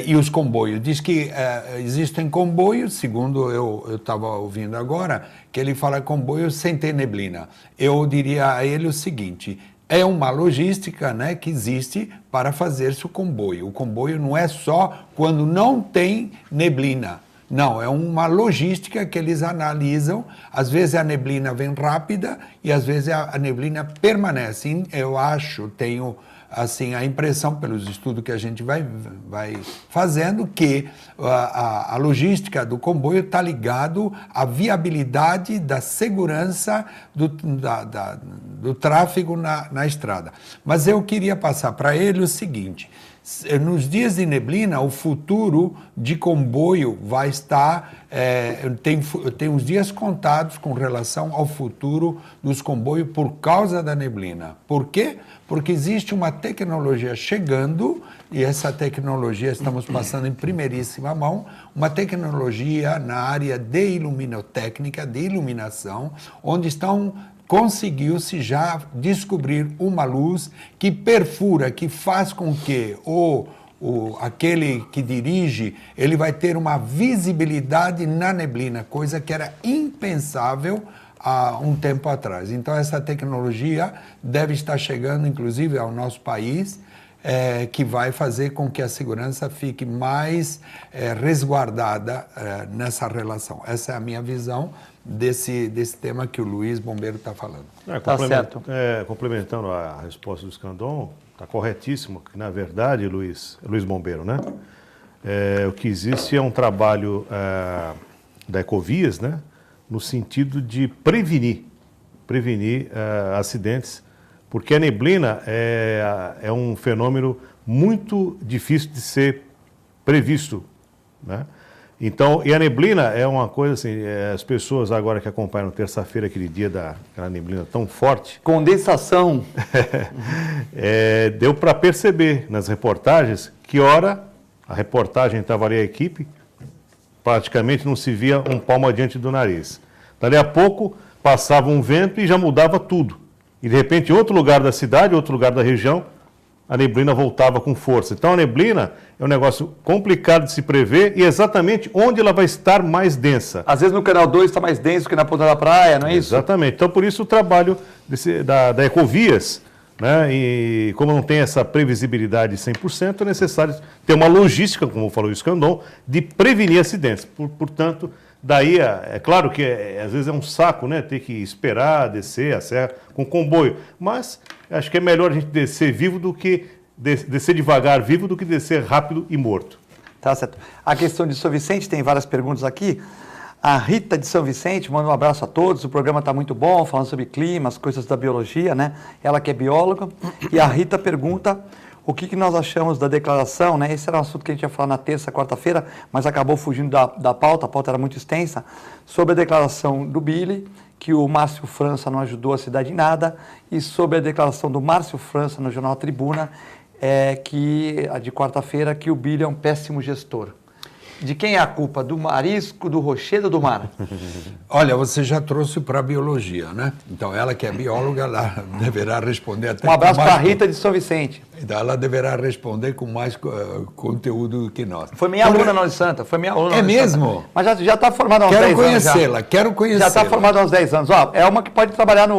e os comboios. Diz que existem comboios, segundo eu estava ouvindo agora, que ele fala comboios sem ter neblina. Eu diria a ele o seguinte: é uma logística, né, que existe para fazer-se o comboio. O comboio não é só quando não tem neblina. Não, é uma logística que eles analisam. Às vezes a neblina vem rápida e às vezes a neblina permanece. Eu tenho assim a impressão, pelos estudos que a gente vai fazendo, que a logística do comboio está ligado à viabilidade da segurança do tráfego na estrada. Mas eu queria passar para ele o seguinte: nos dias de neblina, o futuro de comboio vai estar, tem uns dias contados com relação ao futuro dos comboios por causa da neblina. Por quê? Porque existe uma tecnologia chegando, e essa tecnologia estamos passando em primeiríssima mão, uma tecnologia na área de iluminotécnica, de iluminação, onde conseguiu-se já descobrir uma luz que perfura, que faz com que aquele que dirige, ele vai ter uma visibilidade na neblina, coisa que era impensável há um tempo atrás. Então essa tecnologia deve estar chegando, inclusive, ao nosso país, que vai fazer com que a segurança fique mais resguardada nessa relação. Essa é a minha visão desse tema que o Luiz Bombeiro está falando. Tá certo. Complementando a resposta do Scandon, está corretíssimo, que na verdade, Luiz Bombeiro, né? O que existe é um trabalho da Ecovias, né? No sentido de prevenir acidentes, porque a neblina é um fenômeno muito difícil de ser previsto, né? Então, e a neblina é uma coisa assim, as pessoas agora que acompanham terça-feira, aquele dia daquela neblina tão forte... Condensação. Deu para perceber nas reportagens que a reportagem estava ali a equipe, praticamente não se via um palmo adiante do nariz. Dali a pouco passava um vento e já mudava tudo. E de repente, em outro lugar da cidade, outro lugar da região, a neblina voltava com força. Então a neblina é um negócio complicado de se prever e exatamente onde ela vai estar mais densa. Às vezes no canal 2 está mais denso que na ponta da praia, não é isso? Exatamente. Então por isso o trabalho da Ecovias, né? E como não tem essa previsibilidade 100%, é necessário ter uma logística, como falou o Scandon, de prevenir acidentes. Portanto, daí é claro que às vezes é um saco, né? Ter que esperar descer a serra com comboio, mas acho que é melhor a gente descer vivo do que descer devagar vivo do que descer rápido e morto. Tá certo. A questão de São Vicente, tem várias perguntas aqui. A Rita de São Vicente manda um abraço a todos. O programa está muito bom, falando sobre clima, as coisas da biologia, né? Ela que é bióloga. E a Rita pergunta o que nós achamos da declaração, né? Esse era um assunto que a gente ia falar na terça, quarta-feira, mas acabou fugindo da pauta, a pauta era muito extensa, sobre a declaração do Billy, que o Márcio França não ajudou a cidade em nada, e sobre a declaração do Márcio França no jornal Tribuna, a de quarta-feira, que o Billy é um péssimo gestor. De quem é a culpa? Do marisco, do rochedo ou do mar? Olha, você já trouxe para a biologia, né? Então, ela que é bióloga, ela deverá responder até um abraço para a Rita de São Vicente. Então, ela deverá responder com mais conteúdo do que nós. Foi minha aluna na Unisanta, Santa, foi minha aluna. É mesmo? Mas já está formada há uns 10 anos. Quero conhecê-la. Já está formada há uns 10 anos. Ó, é uma que pode trabalhar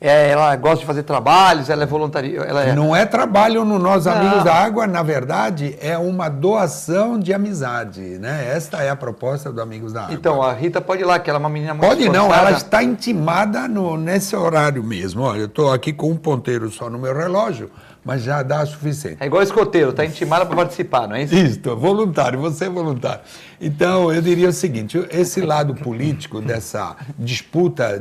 ela gosta de fazer trabalhos, ela é voluntária. Não é trabalho no Nós Amigos da Água, na verdade, é uma doação de amizade, né? Esta é a proposta do Amigos da Água. Então, a Rita pode ir lá, que ela é uma menina muito esforçada. Pode não, ela está intimada nesse horário mesmo. Olha, eu estou aqui com um ponteiro só no meu relógio, mas já dá o suficiente. É igual escoteiro, está intimada para participar, não é isso? Isso, voluntário, você é voluntário. Então, eu diria o seguinte, esse lado político dessa disputa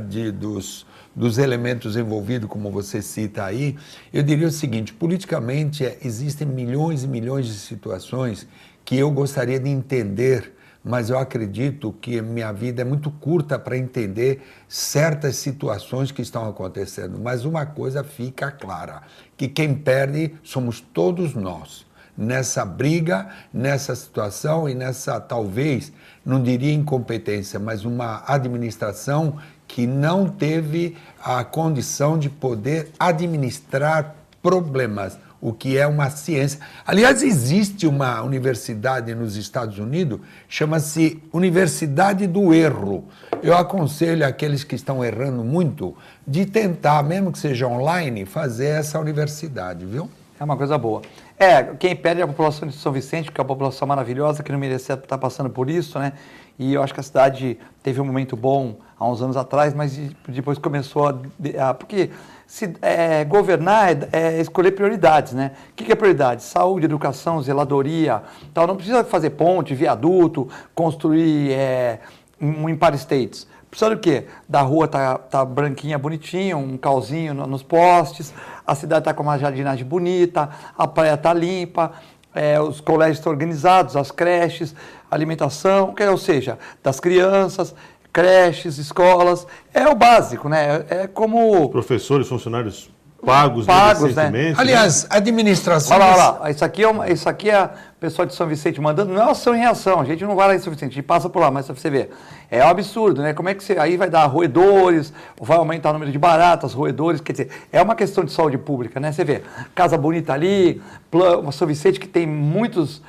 dos elementos envolvidos, como você cita aí, eu diria o seguinte, politicamente existem milhões e milhões de situações que eu gostaria de entender, mas eu acredito que minha vida é muito curta para entender certas situações que estão acontecendo. Mas uma coisa fica clara, que quem perde somos todos nós. Nessa briga, nessa situação e nessa, talvez, não diria incompetência, mas uma administração que não teve a condição de poder administrar problemas, o que é uma ciência. Aliás, existe uma universidade nos Estados Unidos, chama-se Universidade do Erro. Eu aconselho aqueles que estão errando muito de tentar, mesmo que seja online, fazer essa universidade, viu? É uma coisa boa. Quem perde é a população de São Vicente, que é uma população maravilhosa, que não merecia estar passando por isso, né? E eu acho que a cidade teve um momento bom há uns anos atrás, mas depois começou porque governar é escolher prioridades, né? O que é prioridade? Saúde, educação, zeladoria, tal. Não precisa fazer ponte, viaduto, construir um Empire States. Precisa do quê? Da rua tá branquinha, bonitinha, um calzinho nos postes, a cidade está com uma jardinagem bonita, a praia está limpa, os colégios estão organizados, as creches, alimentação, ou seja, das crianças, creches, escolas, é o básico, né? É como... Professores, funcionários pagos né? Aliás, administração... Olha lá, isso aqui é a pessoa de São Vicente mandando, não é ação e reação, a gente não vai lá em São Vicente, a gente passa por lá, mas você vê, é um absurdo, né? Como é que aí vai dar roedores, vai aumentar o número de baratas, roedores, quer dizer, é uma questão de saúde pública, né? Você vê, casa bonita ali, São Vicente que tem muitas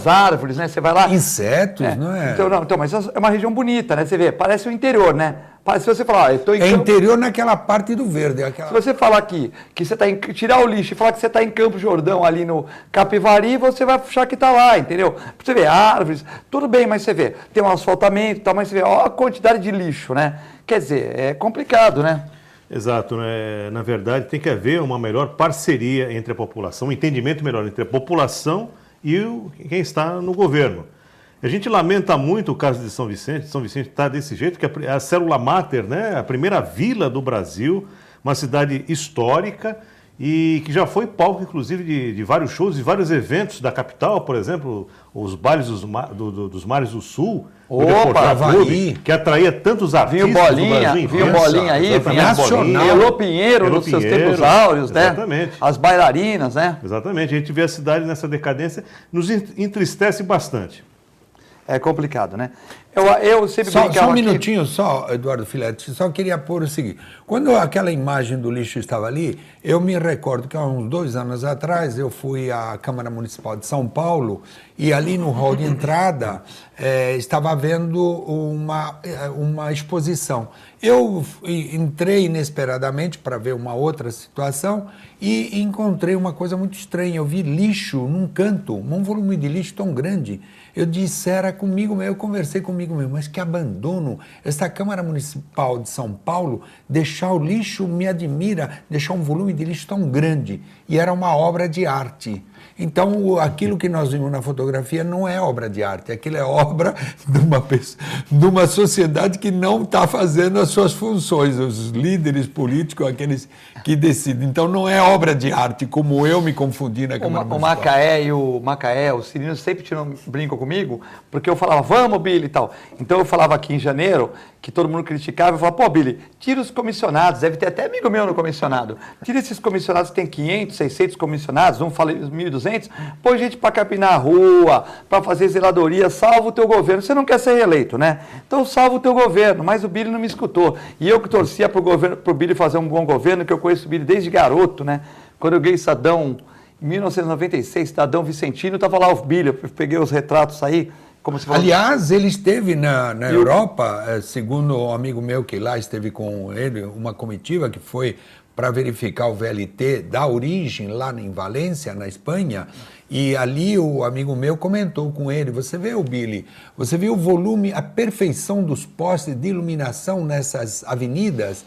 árvores, né? Você vai lá... Insetos, não é? Então, mas é uma região bonita, né? Você vê, parece o interior, né? Se você falar, eu estou em campo... interior naquela parte do verde. Se você falar que você está tirar o lixo e falar que você está em Campo Jordão, ali no Capivari, você vai achar que está lá, entendeu? Você vê árvores, tudo bem, mas você vê, tem um asfaltamento e tal, mas você vê, olha a quantidade de lixo, né? Quer dizer, é complicado, né? Exato, né? Na verdade tem que haver uma melhor parceria entre a população, um entendimento melhor entre a população e quem está no governo. A gente lamenta muito o caso de São Vicente. São Vicente está desse jeito, que a célula máter, né, a primeira vila do Brasil, uma cidade histórica e que já foi palco, inclusive, de vários shows e vários eventos da capital, por exemplo, os bailes dos Mares do Sul, Clube, que atraía tantos artistas do Brasil. Viu Bolinha aí, Nacional. Elô Pinheiro, nos seus tempos áureos, né? Exatamente. As bailarinas, né? Exatamente. A gente vê a cidade nessa decadência, nos entristece bastante. É complicado, né? Eu sempre Só um aqui... minutinho só, Eduardo Filete, só queria pôr o seguinte. Quando aquela imagem do lixo estava ali, eu me recordo que há uns 2 anos atrás eu fui à Câmara Municipal de São Paulo e ali no hall de entrada estava havendo uma exposição. Eu entrei inesperadamente para ver uma outra situação e encontrei uma coisa muito estranha. Eu vi lixo num canto, um volume de lixo tão grande. Eu disse, era comigo mesmo, eu conversei comigo mesmo, mas que abandono, essa Câmara Municipal de São Paulo, deixar o lixo me admira, deixar um volume de lixo tão grande, e era uma obra de arte. Então, aquilo que nós vimos na fotografia não é obra de arte, aquilo é obra de uma sociedade que não está fazendo as suas funções, os líderes políticos, aqueles que decidem. Então, não é obra de arte, como eu me confundi na Câmara Municipal. O Macaé, o Cirino sempre brincam comigo, porque eu falava, vamos, Billy, e tal. Então, eu falava aqui em janeiro, que todo mundo criticava, eu falava, pô, Billy, tira os comissionados, deve ter até amigo meu no comissionado. Tira esses comissionados, tem 500, 600 comissionados, um fala 1.200, põe gente para capinar a rua, para fazer zeladoria, salva o teu governo. Você não quer ser reeleito, né? Então salva o teu governo, mas o Billy não me escutou. E eu que torcia pro Billy fazer um bom governo, que eu conheço o Billy desde garoto, né? Quando eu ganhei Estadão, em 1996, Estadão Vicentino, estava lá o Billy, eu peguei os retratos aí. Aliás, ele esteve na Europa, segundo um amigo meu que lá esteve com ele, uma comitiva que foi para verificar o VLT da origem lá em Valência, na Espanha, e ali o amigo meu comentou com ele, você vê o Billy, você vê o volume, a perfeição dos postes de iluminação nessas avenidas,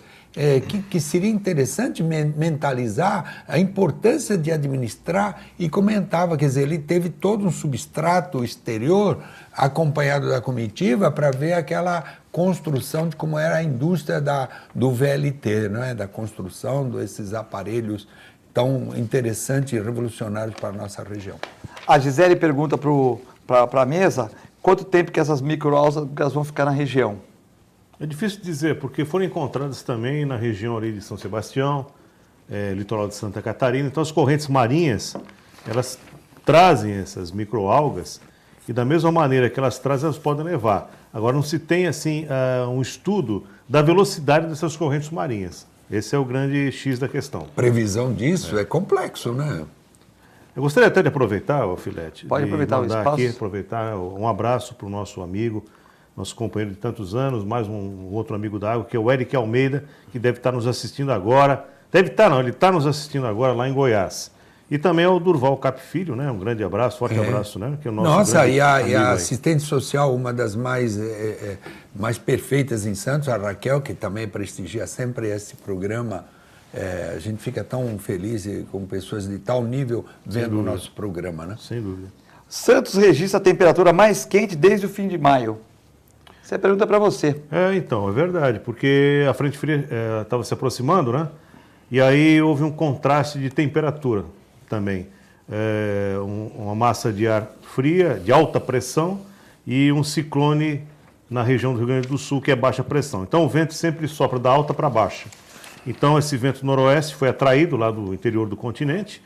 que seria interessante mentalizar a importância de administrar, e comentava, quer dizer, ele teve todo um substrato exterior acompanhado da comitiva para ver aquela construção de como era a indústria do VLT, não é? Da construção desses aparelhos tão interessantes e revolucionários para a nossa região. A Gisele pergunta para a mesa quanto tempo que essas microalgas vão ficar na região. É difícil dizer, porque foram encontradas também na região ali de São Sebastião, litoral de Santa Catarina. Então, as correntes marinhas, elas trazem essas microalgas e, da mesma maneira que elas trazem, elas podem levar. Agora, não se tem, assim, um estudo da velocidade dessas correntes marinhas. Esse é o grande X da questão. Previsão disso é complexo, né? Eu gostaria até de aproveitar, Filete. Pode aproveitar o espaço. Aqui, aproveitar um abraço para o nosso amigo, nosso companheiro de tantos anos, mais um outro amigo da água, que é o Eric Almeida, que deve estar nos assistindo agora. Deve estar, não, ele está nos assistindo agora lá em Goiás. E também ao Durval Cap Filho, né? Um grande abraço, forte abraço, né? Que é o nosso Nossa, e a aí. assistente social, uma das mais perfeitas em Santos, a Raquel, que também prestigia sempre esse programa. A gente fica tão feliz com pessoas de tal nível vendo o nosso programa, né? Sem dúvida. Santos registra a temperatura mais quente desde o fim de maio. Essa é a pergunta para você. Então, é verdade, porque a frente fria estava se aproximando, né? E aí houve um contraste de temperatura também. Uma massa de ar fria, de alta pressão, e um ciclone na região do Rio Grande do Sul, que é baixa pressão. Então o vento sempre sopra da alta para baixa. Então esse vento noroeste foi atraído lá do interior do continente,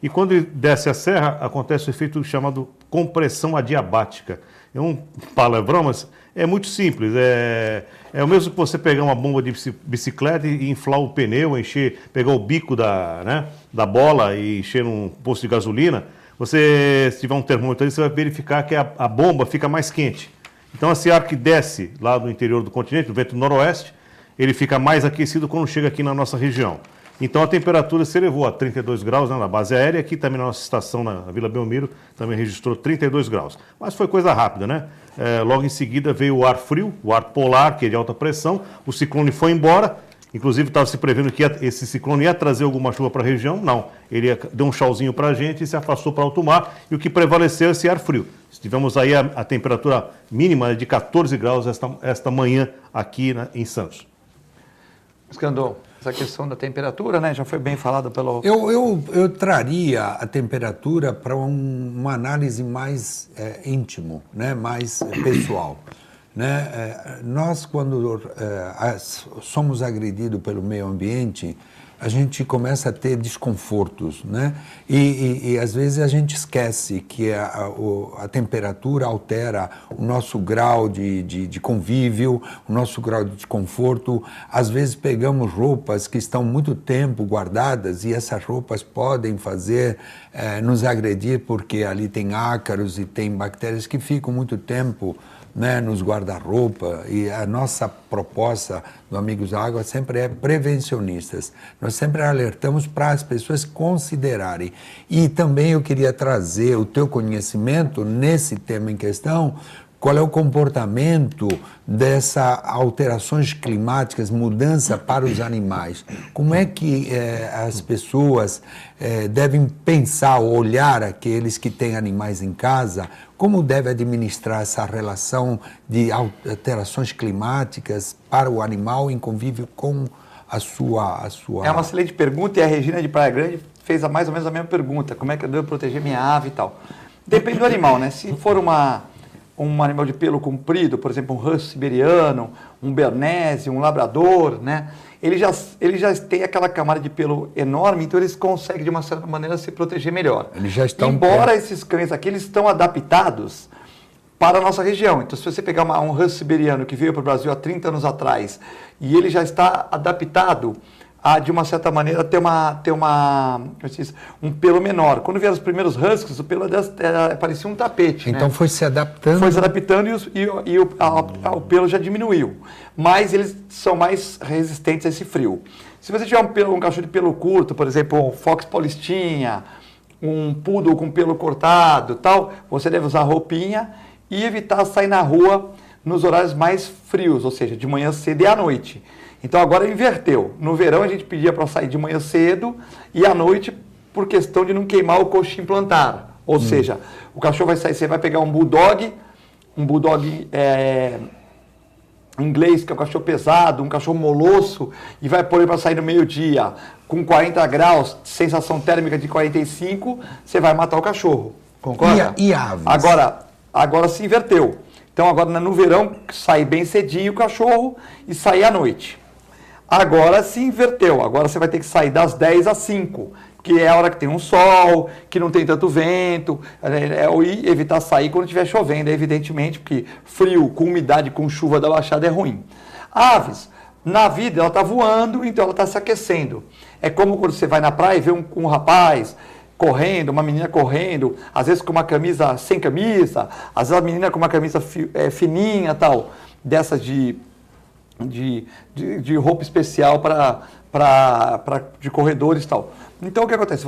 e quando ele desce a serra, acontece o efeito chamado compressão adiabática. É um palavrão, mas é muito simples. É o mesmo que você pegar uma bomba de bicicleta e inflar o pneu, pegar o bico da bola e encher num posto de gasolina. Se tiver um termômetro ali, você vai verificar que a bomba fica mais quente. Então esse ar que desce lá do interior do continente, do vento noroeste, ele fica mais aquecido quando chega aqui na nossa região. Então a temperatura se elevou a 32 graus, né, na base aérea. Aqui também na nossa estação, na Vila Belmiro, também registrou 32 graus. Mas foi coisa rápida, né? Logo em seguida veio o ar frio, o ar polar, que é de alta pressão. O ciclone foi embora. Inclusive estava se prevendo que esse ciclone ia trazer alguma chuva para a região. Não, ele deu um chauzinho para a gente e se afastou para alto mar. E o que prevaleceu é esse ar frio. Tivemos aí a temperatura mínima de 14 graus esta manhã aqui em Santos. Escandon, essa questão da temperatura, né, já foi bem falado pelo... Eu traria a temperatura para uma análise mais íntimo, né, mais pessoal. Né? Nós, quando somos agredidos pelo meio ambiente, a gente começa a ter desconfortos, né? E às vezes a gente esquece que a temperatura altera o nosso grau de convívio, o nosso grau de desconforto. Às vezes pegamos roupas que estão muito tempo guardadas e essas roupas podem nos agredir porque ali tem ácaros e tem bactérias que ficam muito tempo, né, nos guarda-roupa. E a nossa proposta do Amigos da Água sempre é prevencionistas. Nós sempre alertamos para as pessoas considerarem. E também eu queria trazer o teu conhecimento nesse tema em questão. Qual é o comportamento dessas alterações climáticas, mudança para os animais? Como é que as pessoas devem pensar, olhar aqueles que têm animais em casa? Como deve administrar essa relação de alterações climáticas para o animal em convívio com a sua... É uma excelente pergunta, e a Regina de Praia Grande fez mais ou menos a mesma pergunta. Como é que eu devo proteger minha ave e tal? Depende do animal, né? Se for um animal de pelo comprido, por exemplo, um husky siberiano, um bernese, um labrador, né? Ele já tem aquela camada de pelo enorme, então eles conseguem, de uma certa maneira, se proteger melhor. Eles já estão... Embora esses cães aqui, eles estão adaptados para a nossa região. Então, se você pegar um husky siberiano que veio para o Brasil há 30 anos atrás, e ele já está adaptado a, de uma certa maneira, ter um pelo menor. Quando vieram os primeiros huskies, o pelo parecia um tapete. Então, né? Foi se adaptando. Foi se adaptando e o pelo já diminuiu. Mas eles são mais resistentes a esse frio. Se você tiver um cachorro de pelo curto, por exemplo, um fox paulistinha, um poodle com pelo cortado, tal, você deve usar roupinha e evitar sair na rua nos horários mais frios, ou seja, de manhã cedo e à noite. Então agora inverteu. No verão a gente pedia para sair de manhã cedo e à noite por questão de não queimar o coxim plantar. Ou seja, o cachorro vai sair, você vai pegar um bulldog inglês, que é um cachorro pesado, um cachorro molosso, e vai pôr ele para sair no meio-dia com 40 graus, sensação térmica de 45, você vai matar o cachorro. Concorda? E aves? Agora se inverteu. Então agora no verão sai bem cedinho o cachorro e sai à noite. Agora se inverteu, agora você vai ter que sair das 10 às 5, que é a hora que tem um sol, que não tem tanto vento, e evitar sair quando estiver chovendo, evidentemente, porque frio, com umidade, com chuva da Baixada é ruim. Aves, na vida ela está voando, então ela está se aquecendo. É como quando você vai na praia e vê um rapaz correndo, uma menina correndo, às vezes com uma camisa sem camisa, às vezes a menina com uma camisa fininha, tal, dessas de de roupa especial de corredores e tal. Então o que acontece?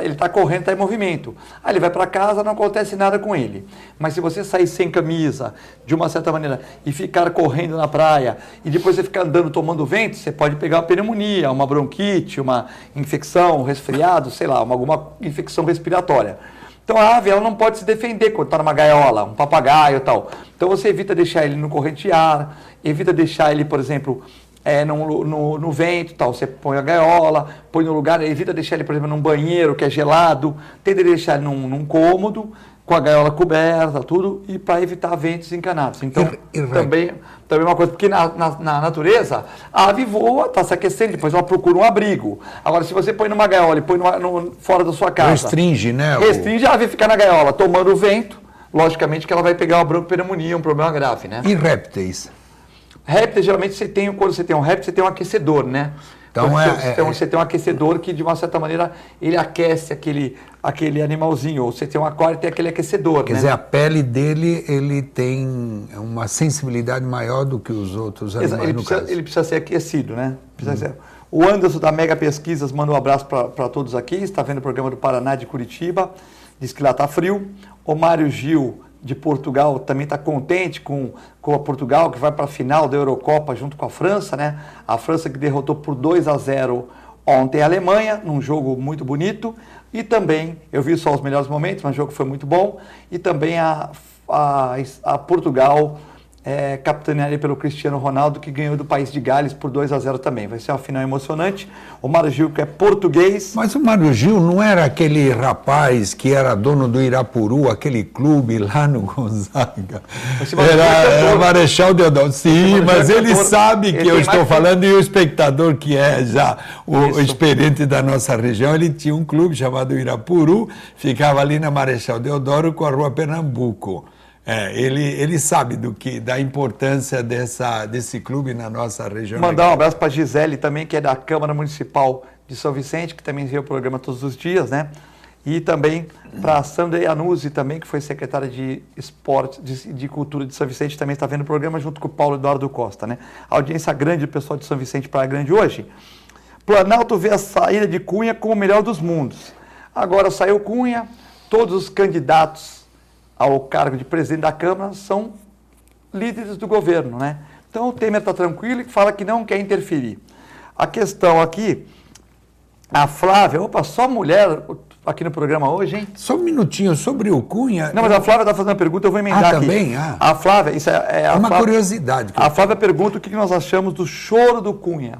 Ele está correndo, está em movimento. Aí ele vai para casa, não acontece nada com ele. Mas se você sair sem camisa, de uma certa maneira, e ficar correndo na praia, e depois você ficar andando tomando vento, você pode pegar uma pneumonia, uma bronquite, uma infecção, um resfriado, sei lá, alguma infecção respiratória. Então a ave ela não pode se defender quando está numa gaiola, um papagaio e tal. Então você evita deixar ele no corrente de ar, evita deixar ele, por exemplo, no vento, tal. Você põe a gaiola, põe no lugar, evita deixar ele, por exemplo, num banheiro que é gelado, tenta deixar ele num cômodo, com a gaiola coberta, tudo, e para evitar ventos encanados. Então, também é uma coisa, porque na natureza, a ave voa, está se aquecendo, depois ela procura um abrigo. Agora, se você põe numa gaiola e põe fora da sua casa... Restringe, né? Restringe, a ave fica na gaiola, tomando vento, logicamente que ela vai pegar uma bronquipneumonia, um problema grave, né? E répteis? Répteis, geralmente, quando você tem um réptil, você tem um aquecedor, né? Então, você tem um aquecedor que, de uma certa maneira, ele aquece aquele animalzinho. Ou você tem um aquário e tem aquele aquecedor, Quer dizer, a pele dele, ele tem uma sensibilidade maior do que os outros animais, ele precisa ser aquecido, né? O Anderson, da Mega Pesquisas, manda um abraço para todos aqui. Está vendo o programa do Paraná de Curitiba. Diz que lá está frio. O Mário Gil, de Portugal, também está contente com a Portugal, que vai para a final da Eurocopa junto com a França, né? A França que derrotou por 2-0 ontem a Alemanha, num jogo muito bonito. E também, eu vi só os melhores momentos, mas o jogo foi muito bom. E também a Portugal, capitaneada pelo Cristiano Ronaldo, que ganhou do país de Gales por 2-0 também. Vai ser uma final emocionante. O Mário Gil, que é português. Mas o Mário Gil não era aquele rapaz que era dono do Irapuru, aquele clube lá no Gonzaga? Era Marechal Deodoro. Sim, mas ele sabe que eu estou falando, e o espectador que é já o experiente da nossa região, ele tinha um clube chamado Irapuru, ficava ali na Marechal Deodoro com a Rua Pernambuco. Ele sabe da importância desse clube na nossa região. Mandar um abraço para a Gisele também, que é da Câmara Municipal de São Vicente, que também vê o programa todos os dias, né? E também para a Sandra Iannuzzi também, que foi secretária de Esporte, de Cultura de São Vicente, também está vendo o programa junto com o Paulo Eduardo Costa, né? A audiência grande do pessoal de São Vicente Praia Grande hoje. Planalto vê a saída de Cunha como o melhor dos mundos. Agora saiu Cunha, todos os candidatos ao cargo de presidente da Câmara são líderes do governo, né? Então o Temer está tranquilo e fala que não quer interferir. A questão aqui, a Flávia, só mulher aqui no programa hoje, hein? Só um minutinho, sobre o Cunha... Não, mas a Flávia está fazendo uma pergunta, eu vou emendar aqui. Também? A Flávia, isso é uma curiosidade. A Flávia pergunta o que nós achamos do choro do Cunha.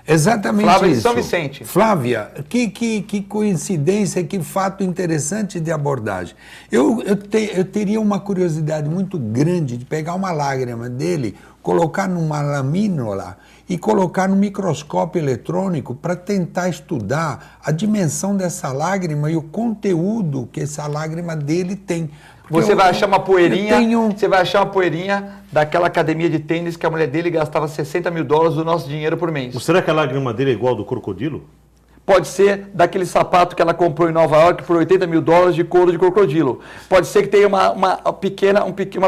Exatamente Flávia isso. de São Vicente. Flávia, que coincidência, que fato interessante de abordagem. Eu teria uma curiosidade muito grande de pegar uma lágrima dele, colocar numa lamínola e colocar no microscópio eletrônico para tentar estudar a dimensão dessa lágrima e o conteúdo que essa lágrima dele tem. Você vai achar uma poeirinha, você vai achar uma poeirinha daquela academia de tênis que a mulher dele gastava $60 mil do nosso dinheiro por mês. Será que a lágrima dele é igual ao do crocodilo? Pode ser daquele sapato que ela comprou em Nova York por $80 mil de couro de crocodilo. Pode ser que tenha uma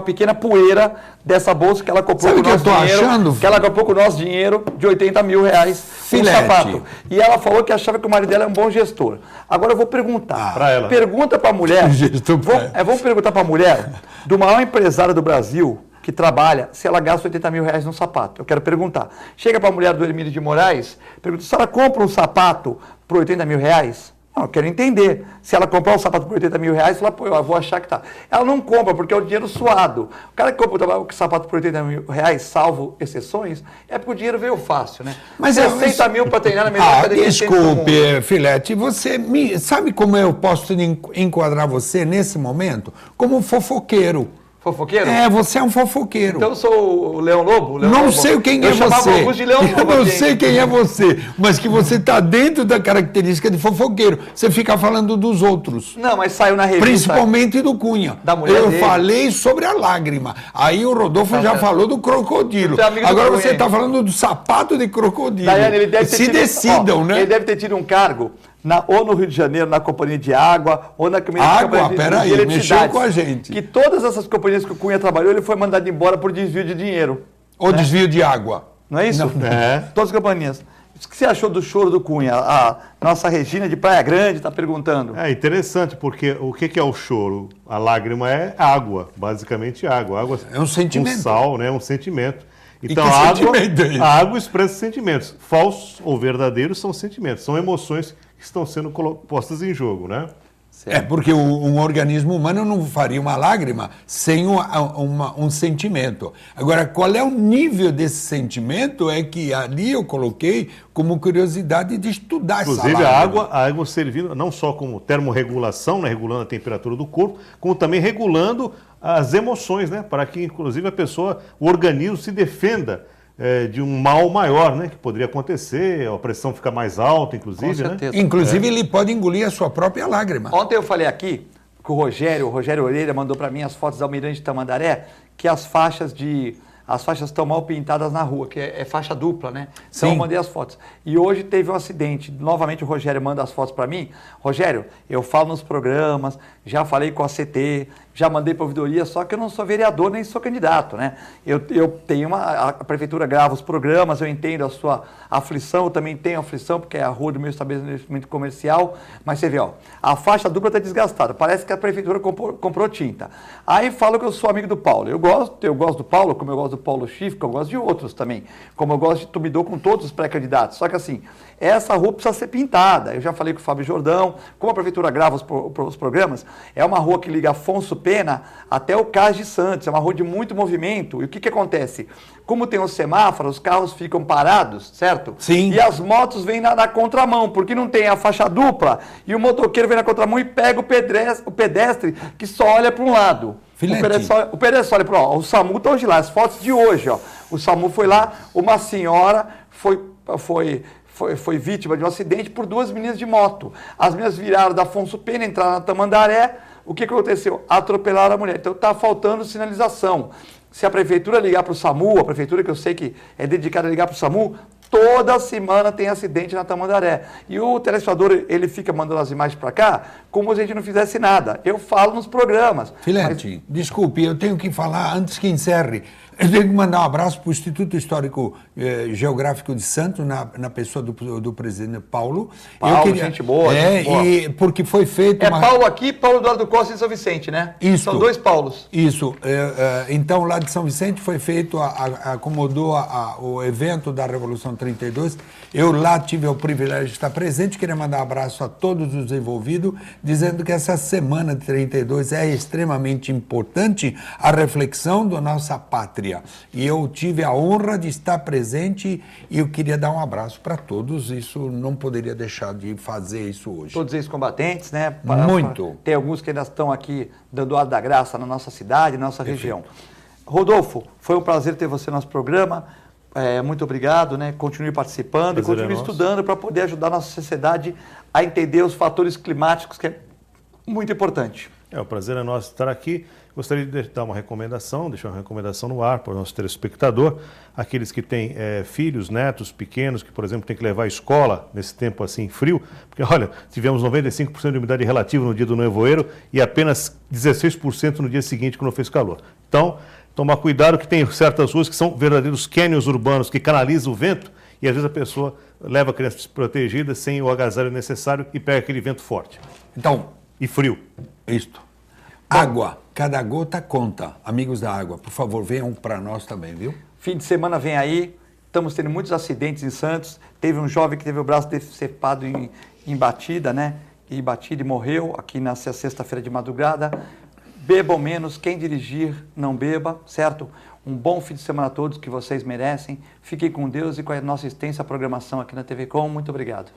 pequena poeira dessa bolsa que ela comprou com o nosso dinheiro. Que ela comprou com o nosso dinheiro de $80 mil um sapato. E ela falou que achava que o marido dela é um bom gestor. Agora eu vou perguntar. Para ela. Pergunta para a mulher. Vamos perguntar para a mulher do maior empresário do Brasil que trabalha, se ela gasta $80 mil num sapato. Eu quero perguntar. Chega para a mulher do Hermílio de Moraes, pergunta se ela compra um sapato por $80 mil. Não, eu quero entender. Se ela comprar um sapato por $80 mil, ela, eu vou achar que tá. Ela não compra porque é o dinheiro suado. O cara que compra um sapato por $80 mil, salvo exceções, é porque o dinheiro veio fácil, né? Mas 60 mil para treinar na melhor academia. Desculpe, Filete, sabe como eu posso enquadrar você nesse momento? Como fofoqueiro. Fofoqueiro? Você é um fofoqueiro. Então eu sou o Leão Lobo? Não sei quem é você. Eu não sei quem é você, mas que você está dentro da característica de fofoqueiro. Você fica falando dos outros. Não, mas saiu na revista. Principalmente do Cunha. Da mulher eu dele. Falei sobre a lágrima. Aí o Rodolfo já falou do crocodilo. Agora você está falando do sapato de crocodilo. Daiane, ele deve ter decidam, né? Ele deve ter tido um cargo ou no Rio de Janeiro, na Companhia de Água, ou na Companhia de mexeu com a gente. Que todas essas companhias que o Cunha trabalhou, ele foi mandado embora por desvio de dinheiro. Ou desvio de água. Não é isso? Não. É. Todas as campainhas. O que você achou do choro do Cunha? A nossa Regina de Praia Grande está perguntando. É interessante, porque o que é o choro? A lágrima é água, basicamente água. Água é um sentimento. Com sal, né? É um sentimento. Então, a água expressa sentimentos. Falsos ou verdadeiros são sentimentos, são emoções que estão sendo postas em jogo, né? É porque um organismo humano não faria uma lágrima sem um sentimento. Agora, qual é o nível desse sentimento é que ali eu coloquei como curiosidade de estudar essa lágrima. Inclusive a água servindo não só como termorregulação, né, regulando a temperatura do corpo, como também regulando as emoções, né, para que inclusive o organismo se defenda de um mal maior, né, que poderia acontecer, a pressão fica mais alta, inclusive. Com certeza. Né? Inclusive, ele pode engolir a sua própria lágrima. Ontem eu falei aqui que o Rogério Orelha mandou para mim as fotos da Almirante Tamandaré, que as faixas estão mal pintadas na rua, que é faixa dupla, né? Então eu mandei as fotos. E hoje teve um acidente, novamente o Rogério manda as fotos para mim. Rogério, eu falo nos programas, já falei com a CT, já mandei para a ouvidoria, só que eu não sou vereador nem sou candidato, né? Eu tenho a prefeitura grava os programas, eu entendo a sua aflição, eu também tenho aflição, porque é a rua do meu estabelecimento comercial, mas você vê, ó, a faixa dupla está desgastada, parece que a prefeitura comprou tinta. Aí falo que eu sou amigo do Paulo, eu gosto do Paulo, como eu gosto do Paulo Schiff, que eu gosto de outros também, como eu gosto de Tumidor com todos os pré-candidatos, só que assim, essa rua precisa ser pintada, eu já falei com o Fábio Jordão, como a prefeitura grava os programas, é uma rua que liga Afonso Pena até o Cais de Santos, é uma rua de muito movimento, e o que acontece? Como tem os semáforos, os carros ficam parados, certo? Sim. E as motos vêm na contramão, porque não tem a faixa dupla, e o motoqueiro vem na contramão e pega o pedestre que só olha para um lado. O pedestre olha para o SAMU está hoje lá, as fotos de hoje, ó. O SAMU foi lá, uma senhora foi vítima de um acidente por 2 meninas de moto. As meninas viraram da Afonso Pena, entraram na Tamandaré. O que aconteceu? Atropelaram a mulher. Então está faltando sinalização. Se a prefeitura ligar para o SAMU, a prefeitura que eu sei que é dedicada a ligar para o SAMU, toda semana tem acidente na Tamandaré. E o telespectador, ele fica mandando as imagens para cá, como se a gente não fizesse nada. Eu falo nos programas. Filete, desculpe, eu tenho que falar antes que encerre. Eu tenho que mandar um abraço para o Instituto Histórico Geográfico de Santos, na pessoa do presidente Paulo. Gente boa. Gente boa. Porque foi feito... Paulo aqui, Paulo Eduardo Costa em São Vicente, né? Isso. São 2 Paulos. Isso. Então, lá de São Vicente foi feito, acomodou o evento da Revolução 32. Eu lá tive o privilégio de estar presente. Queria mandar um abraço a todos os envolvidos, dizendo que essa semana de 32 é extremamente importante a reflexão da nossa pátria. E eu tive a honra de estar presente e eu queria dar um abraço para todos. Isso não poderia deixar de fazer isso hoje. Todos esses combatentes, né? Muito. Tem alguns que ainda estão aqui dando ar da graça na nossa cidade, na nossa região. Rodolfo, foi um prazer ter você no nosso programa. Muito obrigado, né? Continue participando e continue estudando para poder ajudar a nossa sociedade a entender os fatores climáticos, que é muito importante. O prazer é nosso estar aqui. Gostaria de dar uma recomendação, deixar uma recomendação no ar para o nosso telespectador, aqueles que têm filhos, netos pequenos, que, por exemplo, têm que levar à escola nesse tempo assim frio, porque, olha, tivemos 95% de umidade relativa no dia do nevoeiro e apenas 16% no dia seguinte, quando fez calor. Então, tomar cuidado que tem certas ruas que são verdadeiros cânions urbanos, que canalizam o vento, e às vezes a pessoa leva a criança desprotegida sem o agasalho necessário e pega aquele vento forte. Então, e frio. Isto. Água, cada gota conta. Amigos da água, por favor, venham para nós também, viu? Fim de semana vem aí, estamos tendo muitos acidentes em Santos. Teve um jovem que teve o braço decepado em batida, né? E batido e morreu aqui na sexta-feira de madrugada. Bebam menos, quem dirigir não beba, certo? Um bom fim de semana a todos que vocês merecem. Fiquem com Deus e com a nossa extensa programação aqui na TV Com. Muito obrigado.